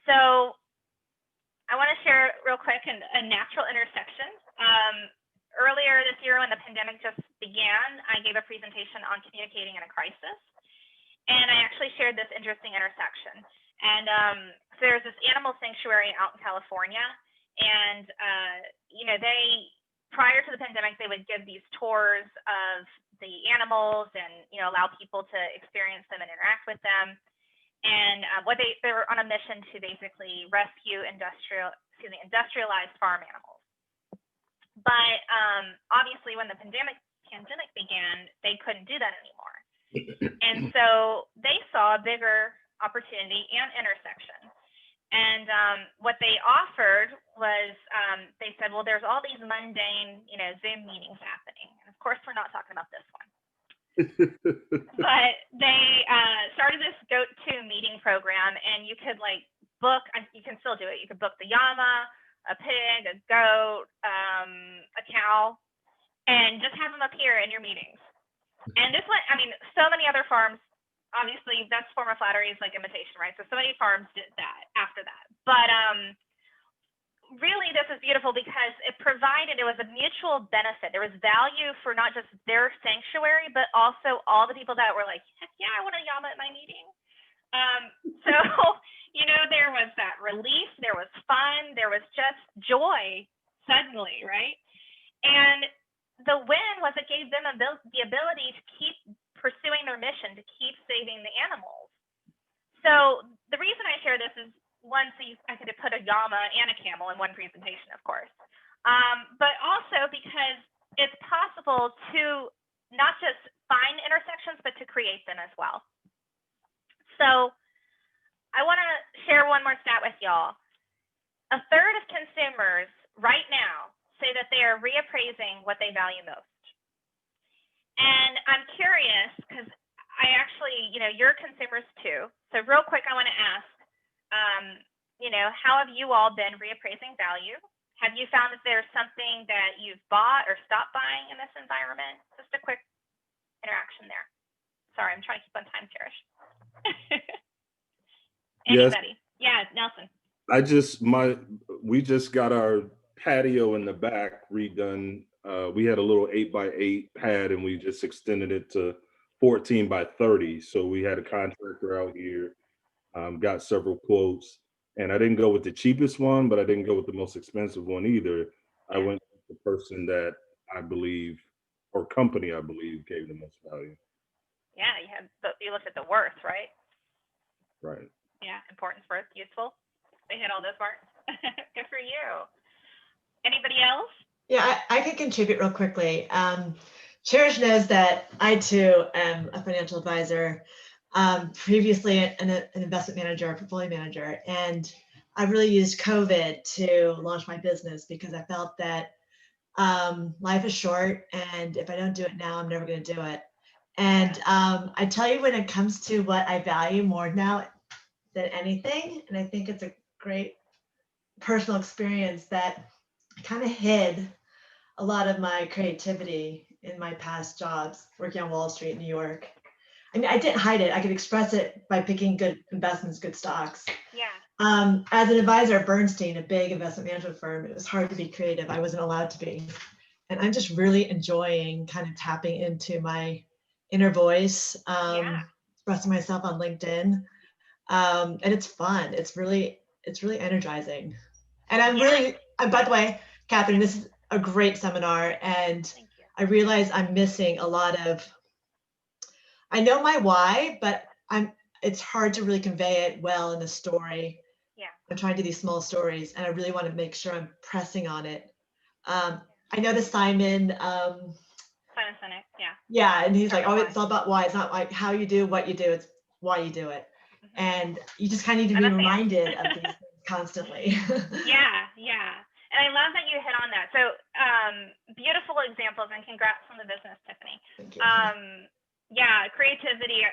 So I want to share real quick a natural intersection. Earlier this year, when the pandemic just began, I gave a presentation on communicating in a crisis. And I actually shared this interesting intersection. And so there's this animal sanctuary out in California. And, prior to the pandemic, they would give these tours of the animals and, you know, allow people to experience them and interact with them. And they were on a mission to basically rescue industrialized farm animals. But obviously, when the pandemic began, they couldn't do that anymore. And so they saw a bigger opportunity and intersection. And what they offered was, they said, well, there's all these mundane, you know, Zoom meetings happening. And of course, we're not talking about this one. But they started this go-to meeting program, and you could like book, you can still do it. You could book the llama, a pig, a goat, a cow, and just have them appear in your meetings. And this one, I mean, so many other farms, obviously best form of flattery is like imitation, right? So many farms did that after that. But really this is beautiful because it was a mutual benefit. There was value for not just their sanctuary, but also all the people that were like, heck yeah, I want a llama at my meeting. So, you know, there was that relief, there was fun, there was just joy suddenly, right? And the win was it gave them the ability to keep pursuing their mission, to keep saving the animals. So the reason I share this is, one, so I could have put a llama and a camel in one presentation, of course, but also because it's possible to not just find intersections, but to create them as well. So I want to share one more stat with y'all. A third of consumers right now say that they are reappraising what they value most. And I'm curious, because I actually, you know, you're consumers too. So real quick, I want to ask, you know, how have you all been reappraising value? Have you found that there's something that you've bought or stopped buying in this environment? Just a quick interaction there. Sorry, I'm trying to keep on time, Cherish. Anybody? Yes. Yeah, Nelson. We just got our patio in the back redone. We had a little 8x8 pad and we just extended it to 14 by 30. So we had a contractor out here, got several quotes, and I didn't go with the cheapest one, but I didn't go with the most expensive one either. I went with the person that I believe, or company I believe, gave the most value. Yeah, you looked at the worth, right? Right. Yeah, importance, worth, useful. They hit all those marks. Good for you. Anybody else? Yeah, I can contribute real quickly. Cherish knows that I too am a financial advisor, previously an investment manager, a portfolio manager, and I really used COVID to launch my business because I felt that life is short, and if I don't do it now, I'm never going to do it. And I tell you, when it comes to what I value more now than anything, and I think it's a great personal experience, that I kind of hid a lot of my creativity in my past jobs working on Wall Street in New York. I mean, I didn't hide it. I could express it by picking good investments, good stocks. Yeah. As an advisor at Bernstein, a big investment management firm, it was hard to be creative. I wasn't allowed to be. And I'm just really enjoying kind of tapping into my inner voice, expressing myself on LinkedIn. And it's fun. It's really energizing. And I'm really, by the way, Katherine, this is a great seminar. And I realize I'm missing a lot of, I know my why, but it's hard to really convey it well in a story. Yeah. I'm trying to do these small stories, and I really want to make sure I'm pressing on it. I know the Simon Sinek, yeah. Yeah, and he's like, oh, it's all about why. It's not like how you do what you do, it's why you do it. And you just kind of need to be reminded of these things constantly. Yeah. And I love that you hit on that. So beautiful examples, and congrats on the business, Tiffany. Thank you. Yeah, creativity.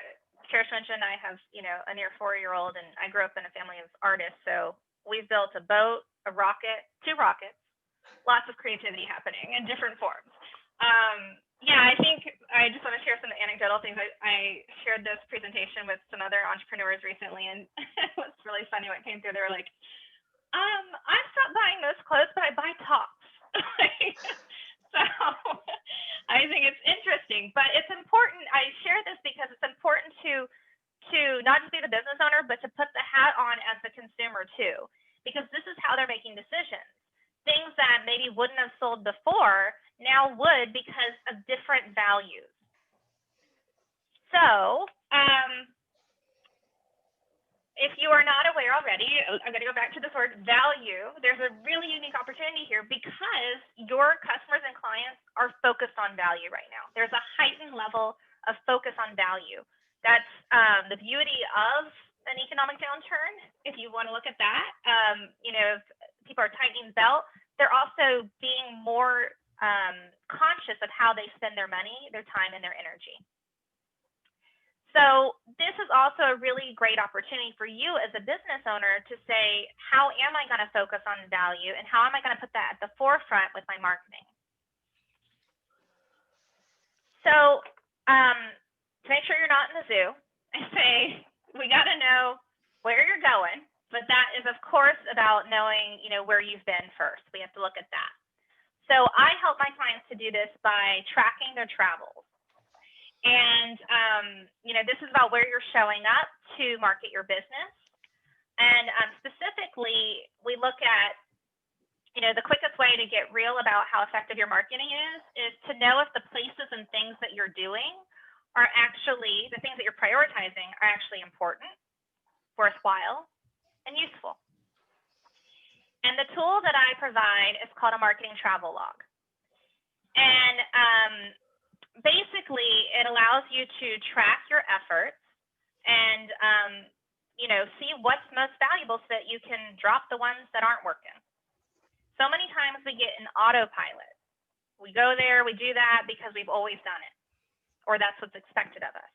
Cherish mentioned I have, you know, a near 4-year-old, and I grew up in a family of artists. So we've built a boat, a rocket, 2 rockets, lots of creativity happening in different forms. Yeah, I think I just want to share some anecdotal things. I shared this presentation with some other entrepreneurs recently, and it was really funny what came through. They were like, I stopped buying those clothes, but I buy tops. So I think it's interesting, but it's important. I share this because it's important to not just be the business owner, but to put the hat on as the consumer too, because this is how they're making decisions. things that maybe wouldn't have sold before now would because of different values. So, if you are not aware already, I'm going to go back to this word value. There's a really unique opportunity here because your customers and clients are focused on value right now. There's a heightened level of focus on value. That's the beauty of an economic downturn, if you want to look at that. If people are tightening belt, they're also being more conscious of how they spend their money, their time, and their energy. So this is also a really great opportunity for you as a business owner to say, how am I going to focus on value and how am I going to put that at the forefront with my marketing? So to make sure you're not in the zoo, I say we got to know where you're going, but that is of course about knowing, where you've been first. We have to look at that. So I help my clients to do this by tracking their travels. And, this is about where you're showing up to market your business. And specifically, we look at, the quickest way to get real about how effective your marketing is to know if the places and things that you're doing are actually, the things that you're prioritizing are actually important, worthwhile, and useful. And the tool that I provide is called a marketing travel log. And basically, it allows you to track your efforts and, see what's most valuable so that you can drop the ones that aren't working. So many times we get an autopilot. We go there, we do that because we've always done it, or that's what's expected of us.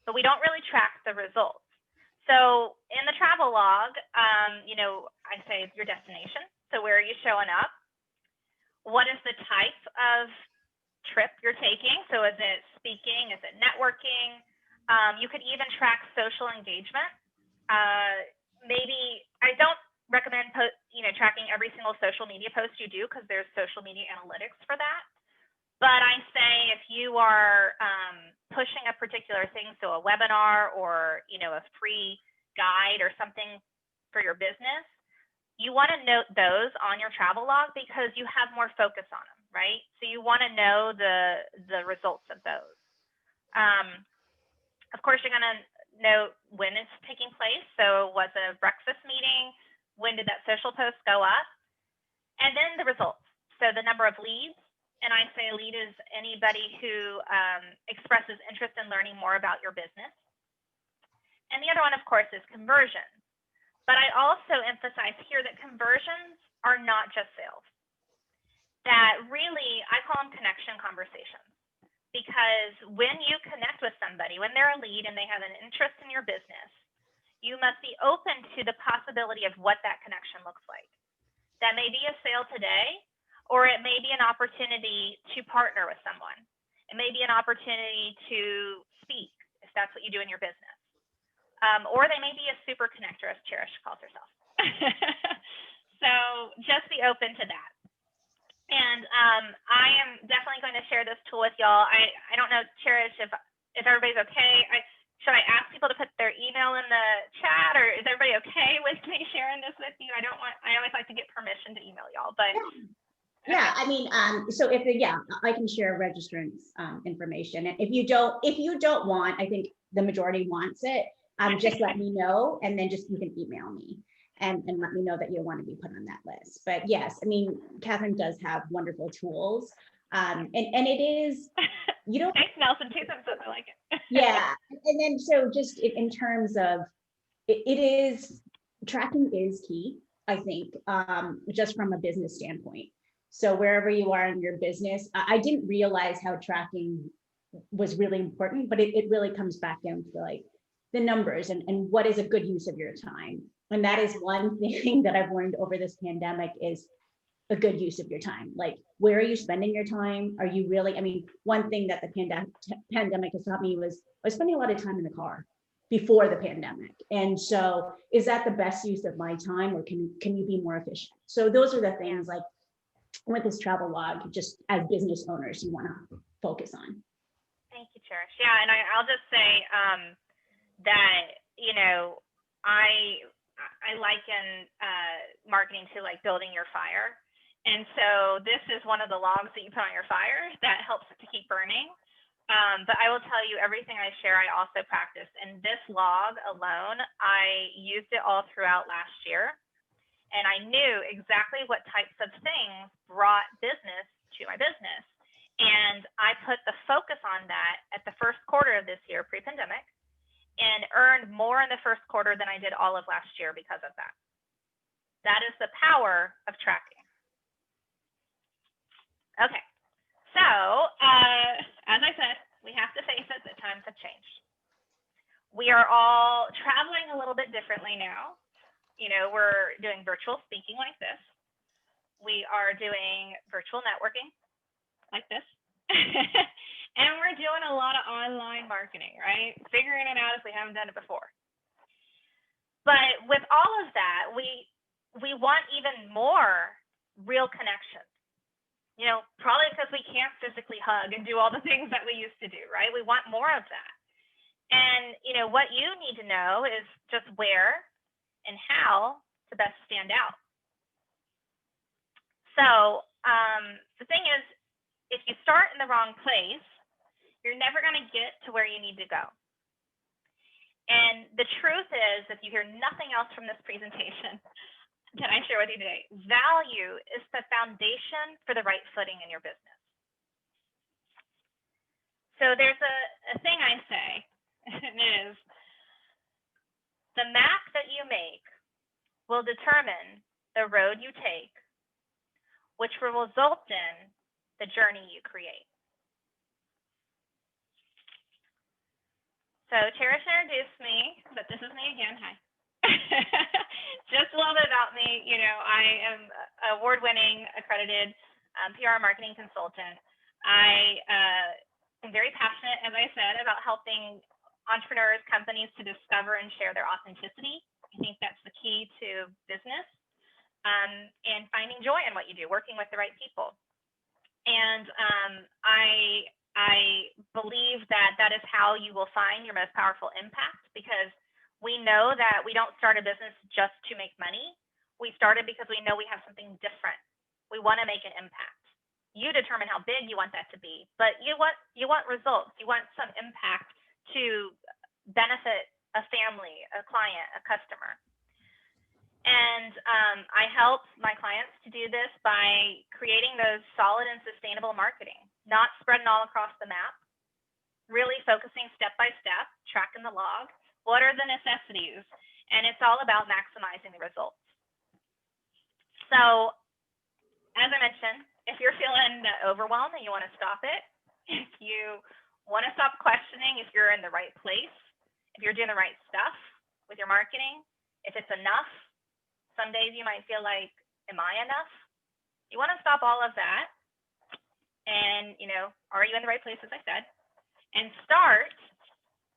But we don't really track the results. So in the travel log, I say your destination. So where are you showing up? What is the type of trip you're taking? So is it speaking? Is it networking? You could even track social engagement. Maybe I don't recommend tracking every single social media post you do because there's social media analytics for that. But I say if you are pushing a particular thing, so a webinar or a free guide or something for your business, you want to note those on your travel log because you have more focus on them, right? So you want to know the results of those. Of course, you're going to note when it's taking place. So was it a breakfast meeting? When did that social post go up? And then the results. So the number of leads. And I say a lead is anybody who expresses interest in learning more about your business. And the other one, of course, is conversion. But I also emphasize here that conversions are not just sales. That really, I call them connection conversations. Because when you connect with somebody, when they're a lead and they have an interest in your business, you must be open to the possibility of what that connection looks like. That may be a sale today, or it may be an opportunity to partner with someone. It may be an opportunity to speak, if that's what you do in your business. Or they may be a super connector, as Cherish calls herself. So just be open to that. And I am definitely going to share this tool with y'all. I don't know, Cherish, if everybody's okay. Should I ask people to put their email in the chat, or is everybody okay with me sharing this with you? I always like to get permission to email y'all, but. Yeah, I mean, so I can share registrants information. And if you don't want, I think the majority wants it, just let me know, and then you can email me and let me know that you want to be put on that list. But yes, I mean, Katherine does have wonderful tools. And it is, Thanks, Nelson, too, I like it. Yeah, and then so just in terms of, tracking is key, I think, just from a business standpoint. So wherever you are in your business, I didn't realize how tracking was really important, but it really comes back down to like the numbers and what is a good use of your time. And that is one thing that I've learned over this pandemic is a good use of your time. Like, where are you spending your time? Are you really, I mean, one thing that the pandemic has taught me was I was spending a lot of time in the car before the pandemic. And so is that the best use of my time, or can you be more efficient? So those are the things, like with this travel log, just as business owners, you want to focus on. Thank you, Cherish. Yeah, and I'll just say that, I liken marketing to like building your fire. And so this is one of the logs that you put on your fire that helps it to keep burning. But I will tell you, everything I share, I also practice. And this log alone, I used it all throughout last year. And I knew exactly what types of things brought business to my business. And I put the focus on that at the first quarter of this year, pre-pandemic, and earned more in the first quarter than I did all of last year because of that. That is the power of tracking. Okay, so as I said, we have to face it that times have changed. We are all traveling a little bit differently now. You know, we're doing virtual speaking like this. We are doing virtual networking like this. And we're doing a lot of online marketing, right? Figuring it out if we haven't done it before. But with all of that, we want even more real connections. You know, probably because we can't physically hug and do all the things that we used to do, right? We want more of that. And, you know, what you need to know is just where and how to best stand out. So the thing is, if you start in the wrong place, you're never going to get to where you need to go. And the truth is, if you hear nothing else from this presentation that I share with you today, value is the foundation for the right footing in your business. So there's a thing I say, and it is, the map that you make will determine the road you take, which will result in the journey you create. So Cherish introduced me, but this is me again. Hi. Just a little bit about me. You know, I am an award-winning accredited PR marketing consultant. I am very passionate, as I said, about helping entrepreneurs, companies to discover and share their authenticity. I think that's the key to business, and finding joy in what you do, working with the right people. And I believe that that is how you will find your most powerful impact, because we know that we don't start a business just to make money. We started because we know we have something different. We want to make an impact. You determine how big you want that to be, but you want results. You want some impact to benefit a family, a client, a customer. And I help my clients to do this by creating those solid and sustainable marketing, not spreading all across the map, really focusing step by step, tracking the log. What are the necessities? And it's all about maximizing the results. So as I mentioned, if you're feeling overwhelmed and you want to stop it, if you want to stop questioning if you're in the right place, if you're doing the right stuff with your marketing, if it's enough, some days you might feel like, am I enough? You want to stop all of that. And, you know, are you in the right place, as I said? And start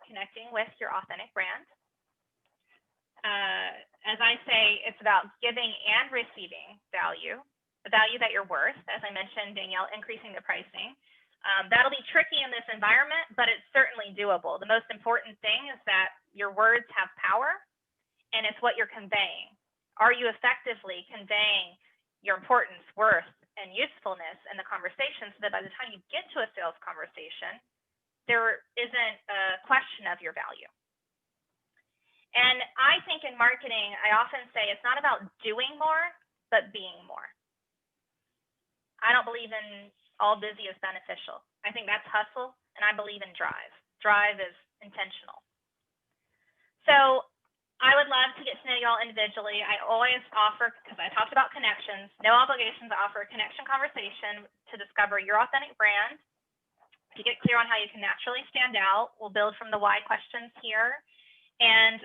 connecting with your authentic brand. As I say, it's about giving and receiving value, the value that you're worth. As I mentioned, Danielle, increasing the pricing. That'll be tricky in this environment, but it's certainly doable. The most important thing is that your words have power, and it's what you're conveying. Are you effectively conveying your importance, worth, and usefulness in the conversation, so that by the time you get to a sales conversation, there isn't a question of your value? And I think in marketing, I often say it's not about doing more, but being more. I don't believe in all busy is beneficial. I think that's hustle, and I believe in drive. Drive is intentional. So I would love to get to know y'all individually. I always offer, because I talked about connections, no obligation to offer a connection conversation to discover your authentic brand, to get clear on how you can naturally stand out. We'll build from the why questions here, and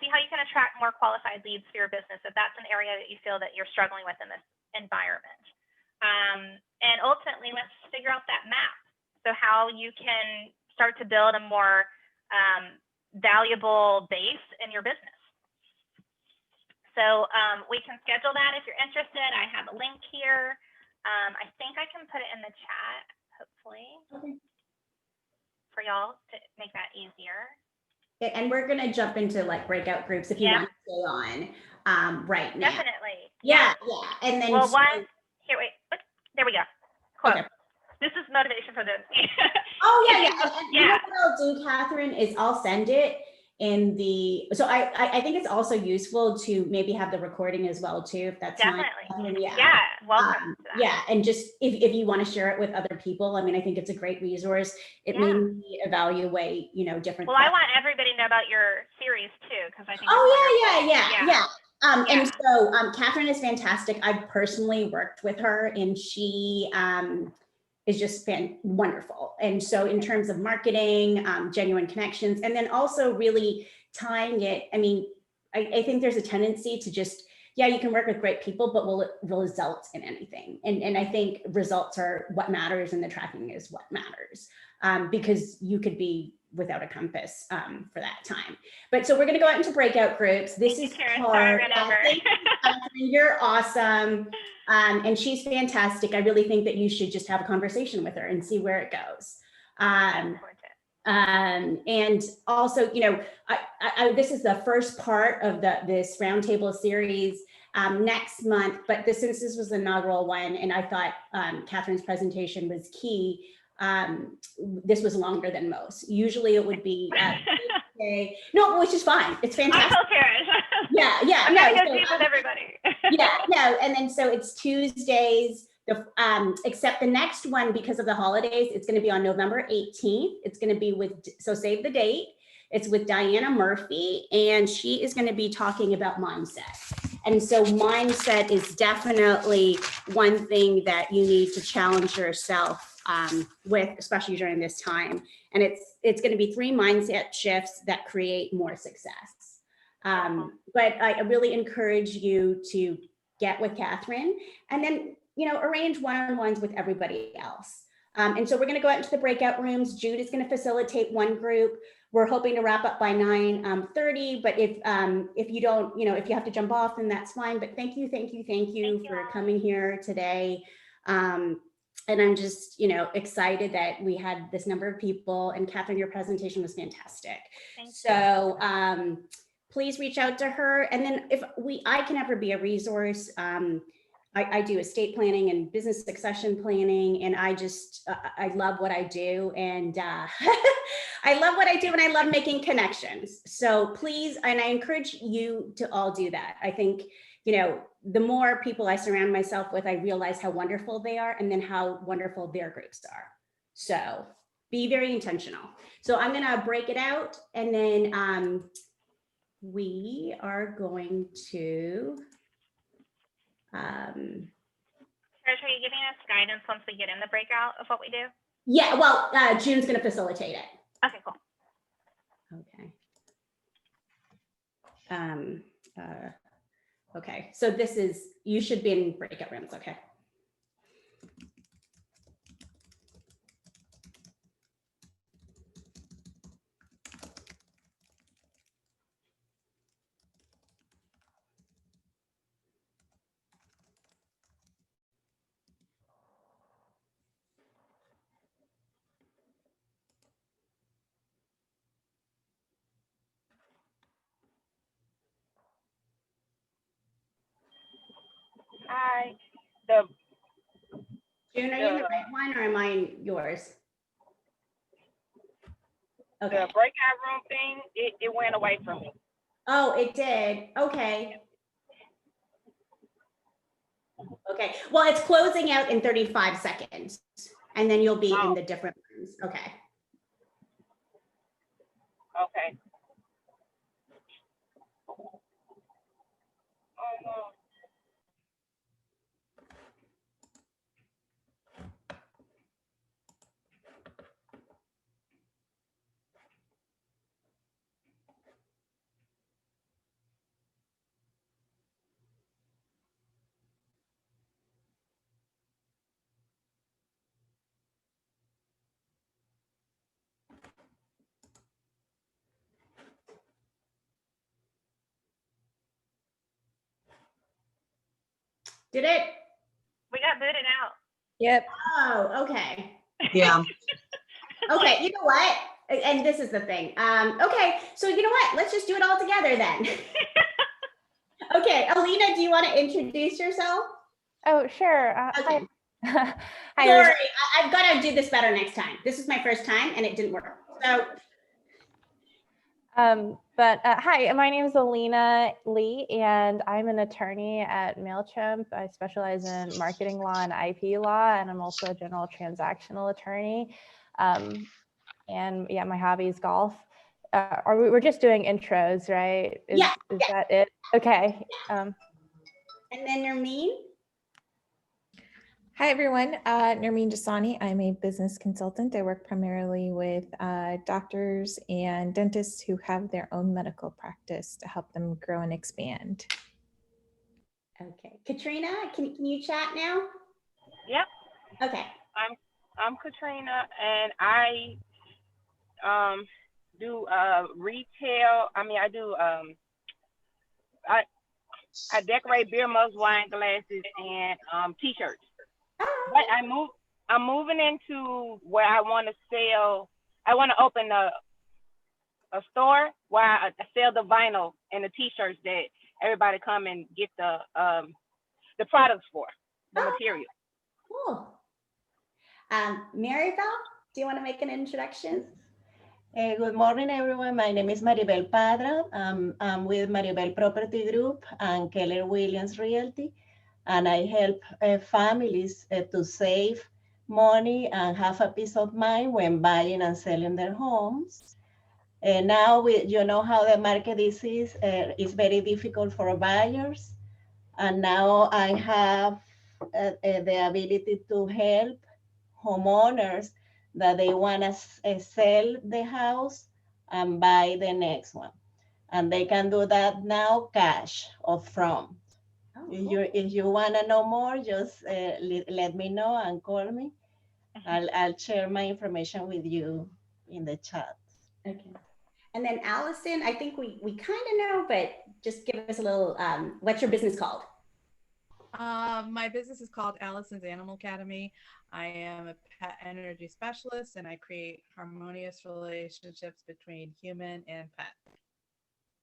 see how you can attract more qualified leads for your business if that's an area that you feel that you're struggling with in this environment. And ultimately, let's figure out that map. So how you can start to build a more valuable base in your business. So we can schedule that if you're interested. I have a link here. I think I can put it in the chat, hopefully, for y'all to make that easier. And we're going to jump into like breakout groups if you want to stay on right now. Definitely. Yeah. And then Here, wait. There we go. Quote. Okay. This is motivation for them. Oh yeah, yeah. And you know what I'll do, Catherine, is I'll send it in the, so I think it's also useful to maybe have the recording as well too, if that's definitely. Yeah. Yeah, welcome to that. Yeah, and just if you want to share it with other people, I mean, I think it's a great resource. It made me evaluate, you know, different. Well, I want everybody to know about your series too, because I think. And so Catherine is fantastic. I've personally worked with her, and she is just wonderful. And so in terms of marketing, genuine connections, and then also really tying it, I mean, I think there's a tendency to just, yeah, you can work with great people, but will it result in anything? And I think results are what matters, and the tracking is what matters, because you could be without a compass for that time. But so we're going to go out into breakout groups. This is Karen. You're awesome. And she's fantastic. I really think that you should just have a conversation with her and see where it goes. And also, you know, this is the first part of this roundtable series next month, but since this was the inaugural one, and I thought Catherine's presentation was key, this was longer than most. Usually it would be no, which is fine. It's fantastic. Yeah. I'm gonna go deep with everybody. And then so it's Tuesdays. Except the next one, because of the holidays, it's going to be on November 18th. It's going to be so save the date. It's with Diana Murphy, and she is going to be talking about mindset. And so mindset is definitely one thing that you need to challenge yourself with, especially during this time. And it's going to be 3 mindset shifts that create more success. But I really encourage you to get with Catherine, and then, you know, arrange one-on-ones with everybody else. And so we're going to go out into the breakout rooms. Jude is going to facilitate one group. We're hoping to wrap up by 9:30. But if you don't, you know, if you have to jump off, then that's fine. But thank you for coming here today. And I'm just, you know, excited that we had this number of people. And Catherine, your presentation was fantastic. So please reach out to her. And then if I can ever be a resource, I do estate planning and business succession planning, and I love what I do, and I love what I do, and I love making connections. So please, and I encourage you to all do that. I think, you know, the more people I surround myself with, I realize how wonderful they are, and then how wonderful their groups are. So be very intentional. So I'm going to break it out, and then we are going to. Trish, are you giving us guidance once we get in the breakout of what we do? Yeah, well, June's going to facilitate it. Okay, cool. Okay. Okay, so this is, you should be in breakout rooms, okay. Hi. June, are you in the right one, or am I in yours? Okay. The breakout room thing, it went away from me. Oh, it did. Okay. Okay. Well, it's closing out in 35 seconds, and then you'll be in the different rooms. Okay. Okay. Did it? We got booted out. Yep. Oh, okay. Yeah. Okay, you know what? And this is the thing. Okay, so you know what? Let's just do it all together then. Okay, Alina, do you want to introduce yourself? Oh, sure. Okay. Hi. Sorry, I've got to do this better next time. This is my first time and it didn't work. So. Hi, my name is Alina Lee, and I'm an attorney at MailChimp. I specialize in marketing law and IP law, and I'm also a general transactional attorney. And yeah, my hobby is golf. We're just doing intros, right? Is that it? Okay. And then Nermeen. Hi, everyone. Nermeen Jasani. I'm a business consultant. I work primarily with doctors and dentists who have their own medical practice to help them grow and expand. Okay. Katrina, can you chat now? Yep. Okay. I'm Katrina, and I do retail. I do I decorate beer mugs, wine glasses, and t-shirts. But I'm moving into where I want to sell. I want to open a store where I sell the vinyl and the t-shirts that everybody come and get the products for, the material. Cool. Maribel, do you want to make an introduction? Good morning, everyone. My name is Maribel Padra. I'm with Maribel Property Group and Keller Williams Realty, and I help families to save money and have a peace of mind when buying and selling their homes. And now you know how the market is very difficult for buyers, and now I have the ability to help homeowners that they want to sell the house and buy the next one. And they can do that now cash upfront. Oh, if you want to know more, just let me know and call me. I'll share my information with you in the chat. Okay. And then Allison, I think we kind of know, but just give us a little, what's your business called? My business is called Allison's Animal Academy. I am a pet energy specialist, and I create harmonious relationships between human and pet.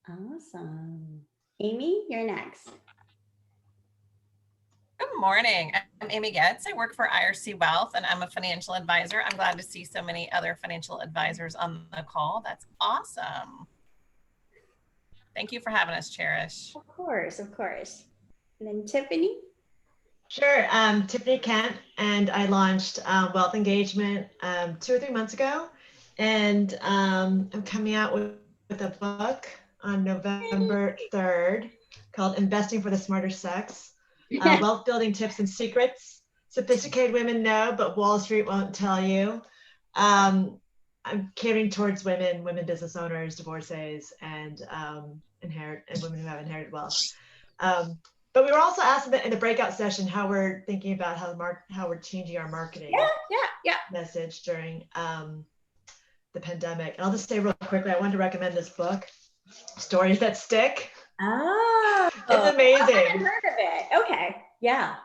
Awesome. Amy, you're next. Good morning. I'm Amy Getz. I work for IRC Wealth, and I'm a financial advisor. I'm glad to see so many other financial advisors on the call. That's awesome. Thank you for having us, Cherish. Of course, of course. And then Tiffany? Sure. Tiffany Kent, and I launched Wealth Engagement 2 or 3 months ago. And I'm coming out with a book on November 3rd called Investing for the Smarter Sex, Wealth Building Tips and Secrets Sophisticated Women Know, but Wall Street Won't Tell You. I'm catering towards women business owners, divorcees, and women who have inherited wealth. But we were also asked in the breakout session how we're thinking about how we're changing our marketing message during the pandemic. And I'll just say real quickly, I wanted to recommend this book, Stories That Stick. Oh, it's amazing. I haven't heard of it. Okay, yeah.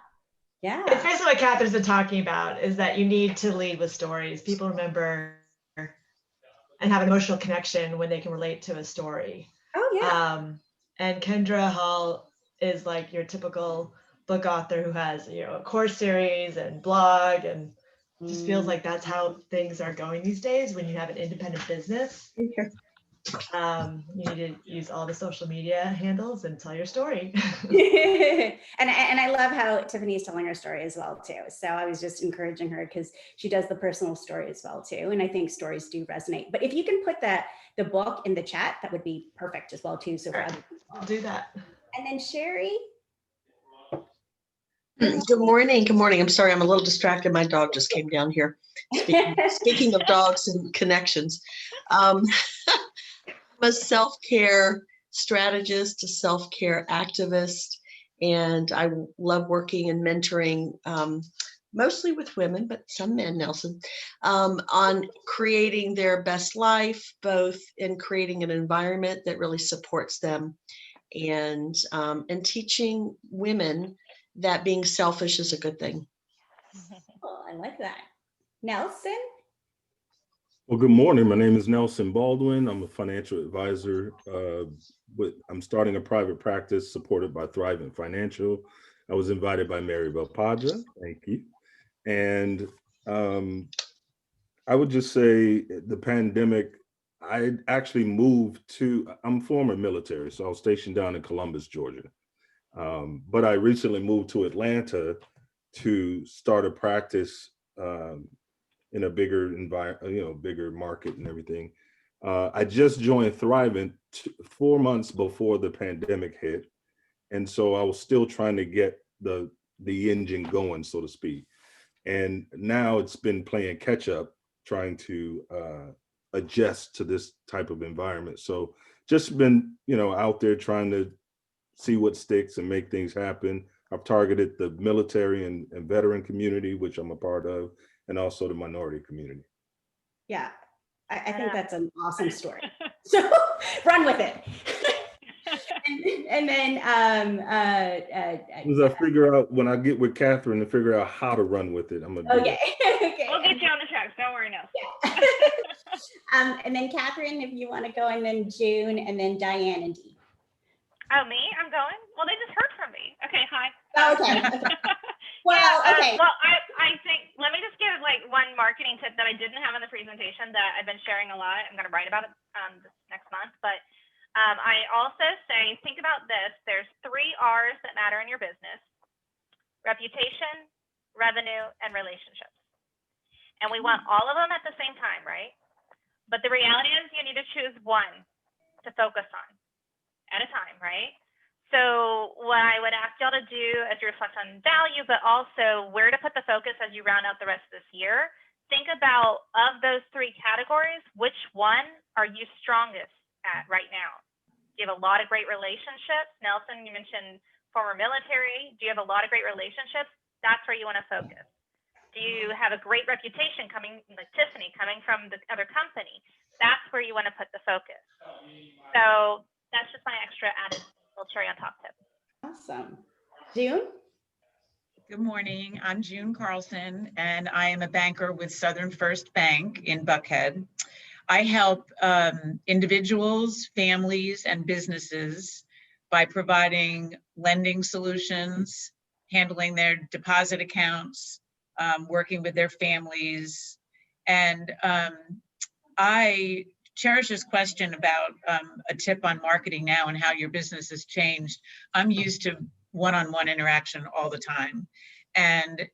It's basically what Catherine's been talking about, is that you need to lead with stories. People remember and have an emotional connection when they can relate to a story. Oh yeah. And Kendra Hall is like your typical book author who has, a course series and blog, and just feels like that's how things are going these days when you have an independent business. You need to use all the social media handles and tell your story. and I love how Tiffany is telling her story as well too. So I was just encouraging her because she does the personal story as well too. And I think stories do resonate. But if you can put the book in the chat, that would be perfect as well too. So for other people. I'll do that. And then Sherry. Good morning. Good morning. I'm sorry, I'm a little distracted. My dog just came down here. Speaking of dogs and connections, I'm a self-care strategist, a self-care activist, and I love working and mentoring, mostly with women, but some men, Nelson, on creating their best life, both in creating an environment that really supports them, and teaching women that being selfish is a good thing. Oh, I like that. Nelson? Well, good morning. My name is Nelson Baldwin. I'm a financial advisor. I'm starting a private practice supported by Thrivent Financial. I was invited by Maribel Padra, thank you. And I would just say the pandemic, I actually moved to, I'm former military, so I was stationed down in Columbus, Georgia. But I recently moved to Atlanta to start a practice in a bigger environment, bigger market and everything. I just joined Thrivent 4 months before the pandemic hit. And so I was still trying to get the engine going, so to speak. And now it's been playing catch up, trying to adjust to this type of environment. So just been, out there trying to see what sticks and make things happen. I've targeted the military and veteran community, which I'm a part of, and also the minority community. Yeah, I think that's an awesome story. So run with it. and then as I figure out, when I get with Katherine to figure out how to run with it, I'm gonna do okay. Okay. We'll get you on the tracks. Don't worry, no. Yeah. And then Katherine, if you want to go, and then June, and then Diane and Dee. Oh, me? I'm going? Well, they just heard from me. Okay, hi. Oh, okay. Well, okay. Well, I think, let me just give like one marketing tip that I didn't have in the presentation that I've been sharing a lot. I'm going to write about it this next month. But I also say, think about this. There's 3 R's that matter in your business: reputation, revenue, and relationships. And we want all of them at the same time, right? But the reality is you need to choose one to focus on at a time, right? So what I would ask y'all to do is reflect on value, but also where to put the focus as you round out the rest of this year. Think about, of those 3 categories, which one are you strongest at right now? Do you have a lot of great relationships? Nelson, you mentioned former military. Do you have a lot of great relationships? That's where you want to focus. Do you have a great reputation coming, like Tiffany, coming from the other company? That's where you want to put the focus. So that's just my extra added little cherry on top tip. Awesome. June? Good morning. I'm June Carlson, and I am a banker with Southern First Bank in Buckhead. I help individuals, families, and businesses by providing lending solutions, handling their deposit accounts, working with their families. And I cherish this question about a tip on marketing now and how your business has changed. I'm used to one-on-one interaction all the time, and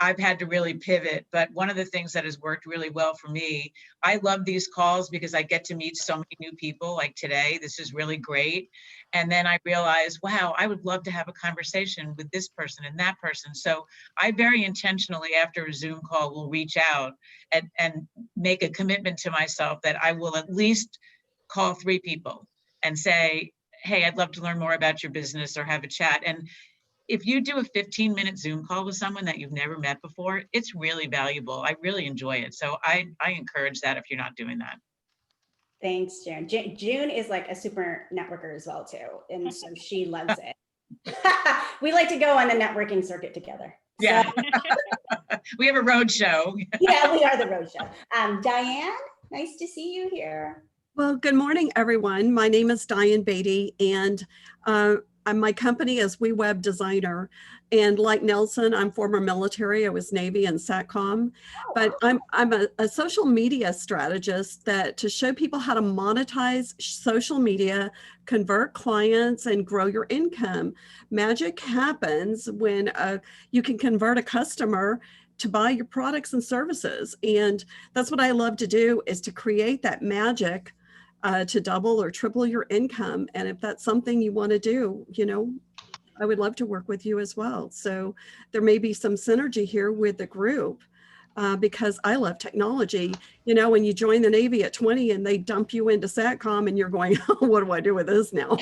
I've had to really pivot. But one of the things that has worked really well for me, I love these calls because I get to meet so many new people like today. This is really great. And then I realized, wow, I would love to have a conversation with this person and that person. So I very intentionally, after a Zoom call, will reach out and make a commitment to myself that I will at least call 3 people and say, hey, I'd love to learn more about your business or have a chat. And if you do a 15-minute Zoom call with someone that you've never met before, it's really valuable. I really enjoy it. So I encourage that if you're not doing that. Thanks, June. June is like a super networker as well, too. And so she loves it. We like to go on the networking circuit together. Yeah. So. We have a road show. Yeah, we are the road show. Diane, nice to see you here. Well, good morning, everyone. My name is Diane Beatty, and my company is We Web Designer. And like Nelson, I'm former military. I was Navy and SATCOM, but I'm a social media strategist to show people how to monetize social media, convert clients, and grow your income. Magic happens when you can convert a customer to buy your products and services. And that's what I love to do, is to create that magic to double or triple your income. And if that's something you want to do, I would love to work with you as well. So there may be some synergy here with the group because I love technology. When you join the Navy at 20 and they dump you into SATCOM and you're going, oh, what do I do with this now?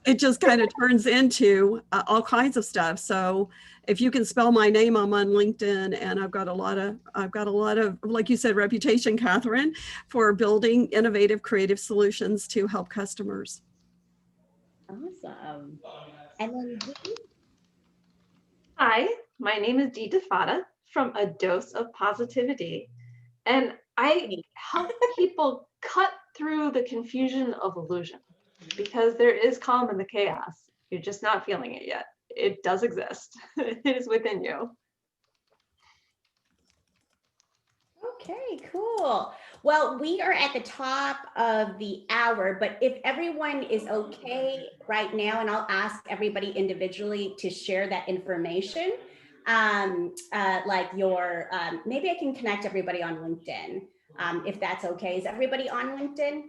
It just kind of turns into all kinds of stuff. So if you can spell my name, I'm on LinkedIn, and I've got a lot of, like you said, reputation, Katherine, for building innovative, creative solutions to help customers. Awesome. And then Dee? Hi, my name is Dee DeFada from A Dose of Positivity, and I help people cut through the confusion of illusion, because there is calm in the chaos. You're just not feeling it yet. it does exist. It is within you. Okay, cool. Well, we are at the top of the hour, but if everyone is okay right now, and I'll ask everybody individually to share that information, like your, maybe I can connect everybody on LinkedIn, if that's okay. Is everybody on LinkedIn?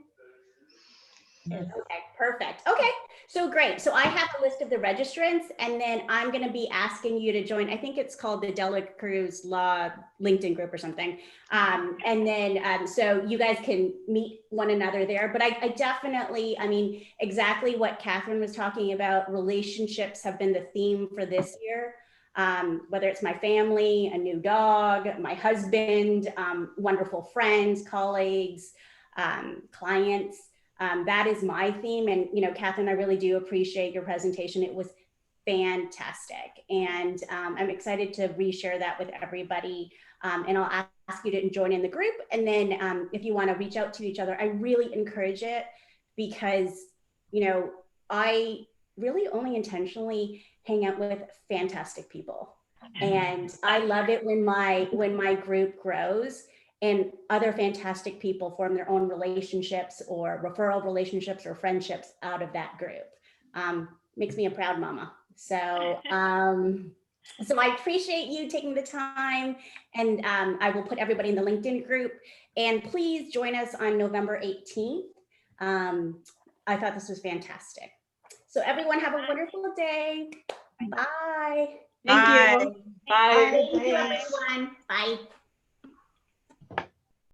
Okay, perfect. Okay, so great. So I have a list of the registrants, and then I'm going to be asking you to join. I think it's called the Dela Cruz Law LinkedIn group or something. And then so you guys can meet one another there. But I definitely, I mean, exactly what Katherine was talking about, relationships have been the theme for this year. Whether it's my family, a new dog, my husband, wonderful friends, colleagues, clients. That is my theme. And, you know, Katherine, I really do appreciate your presentation. It was fantastic. And I'm excited to reshare that with everybody. And I'll ask you to join in the group. And then if you want to reach out to each other, I really encourage it because, you know, I really only intentionally hang out with fantastic people. And I love it when my group grows and other fantastic people form their own relationships or referral relationships or friendships out of that group. Makes me a proud mama. So, so I appreciate you taking the time, and I will put everybody in the LinkedIn group. And please join us on November 18th. I thought this was fantastic. So everyone have a wonderful day. Bye. Thank you. Bye. Thank you, everyone. Bye.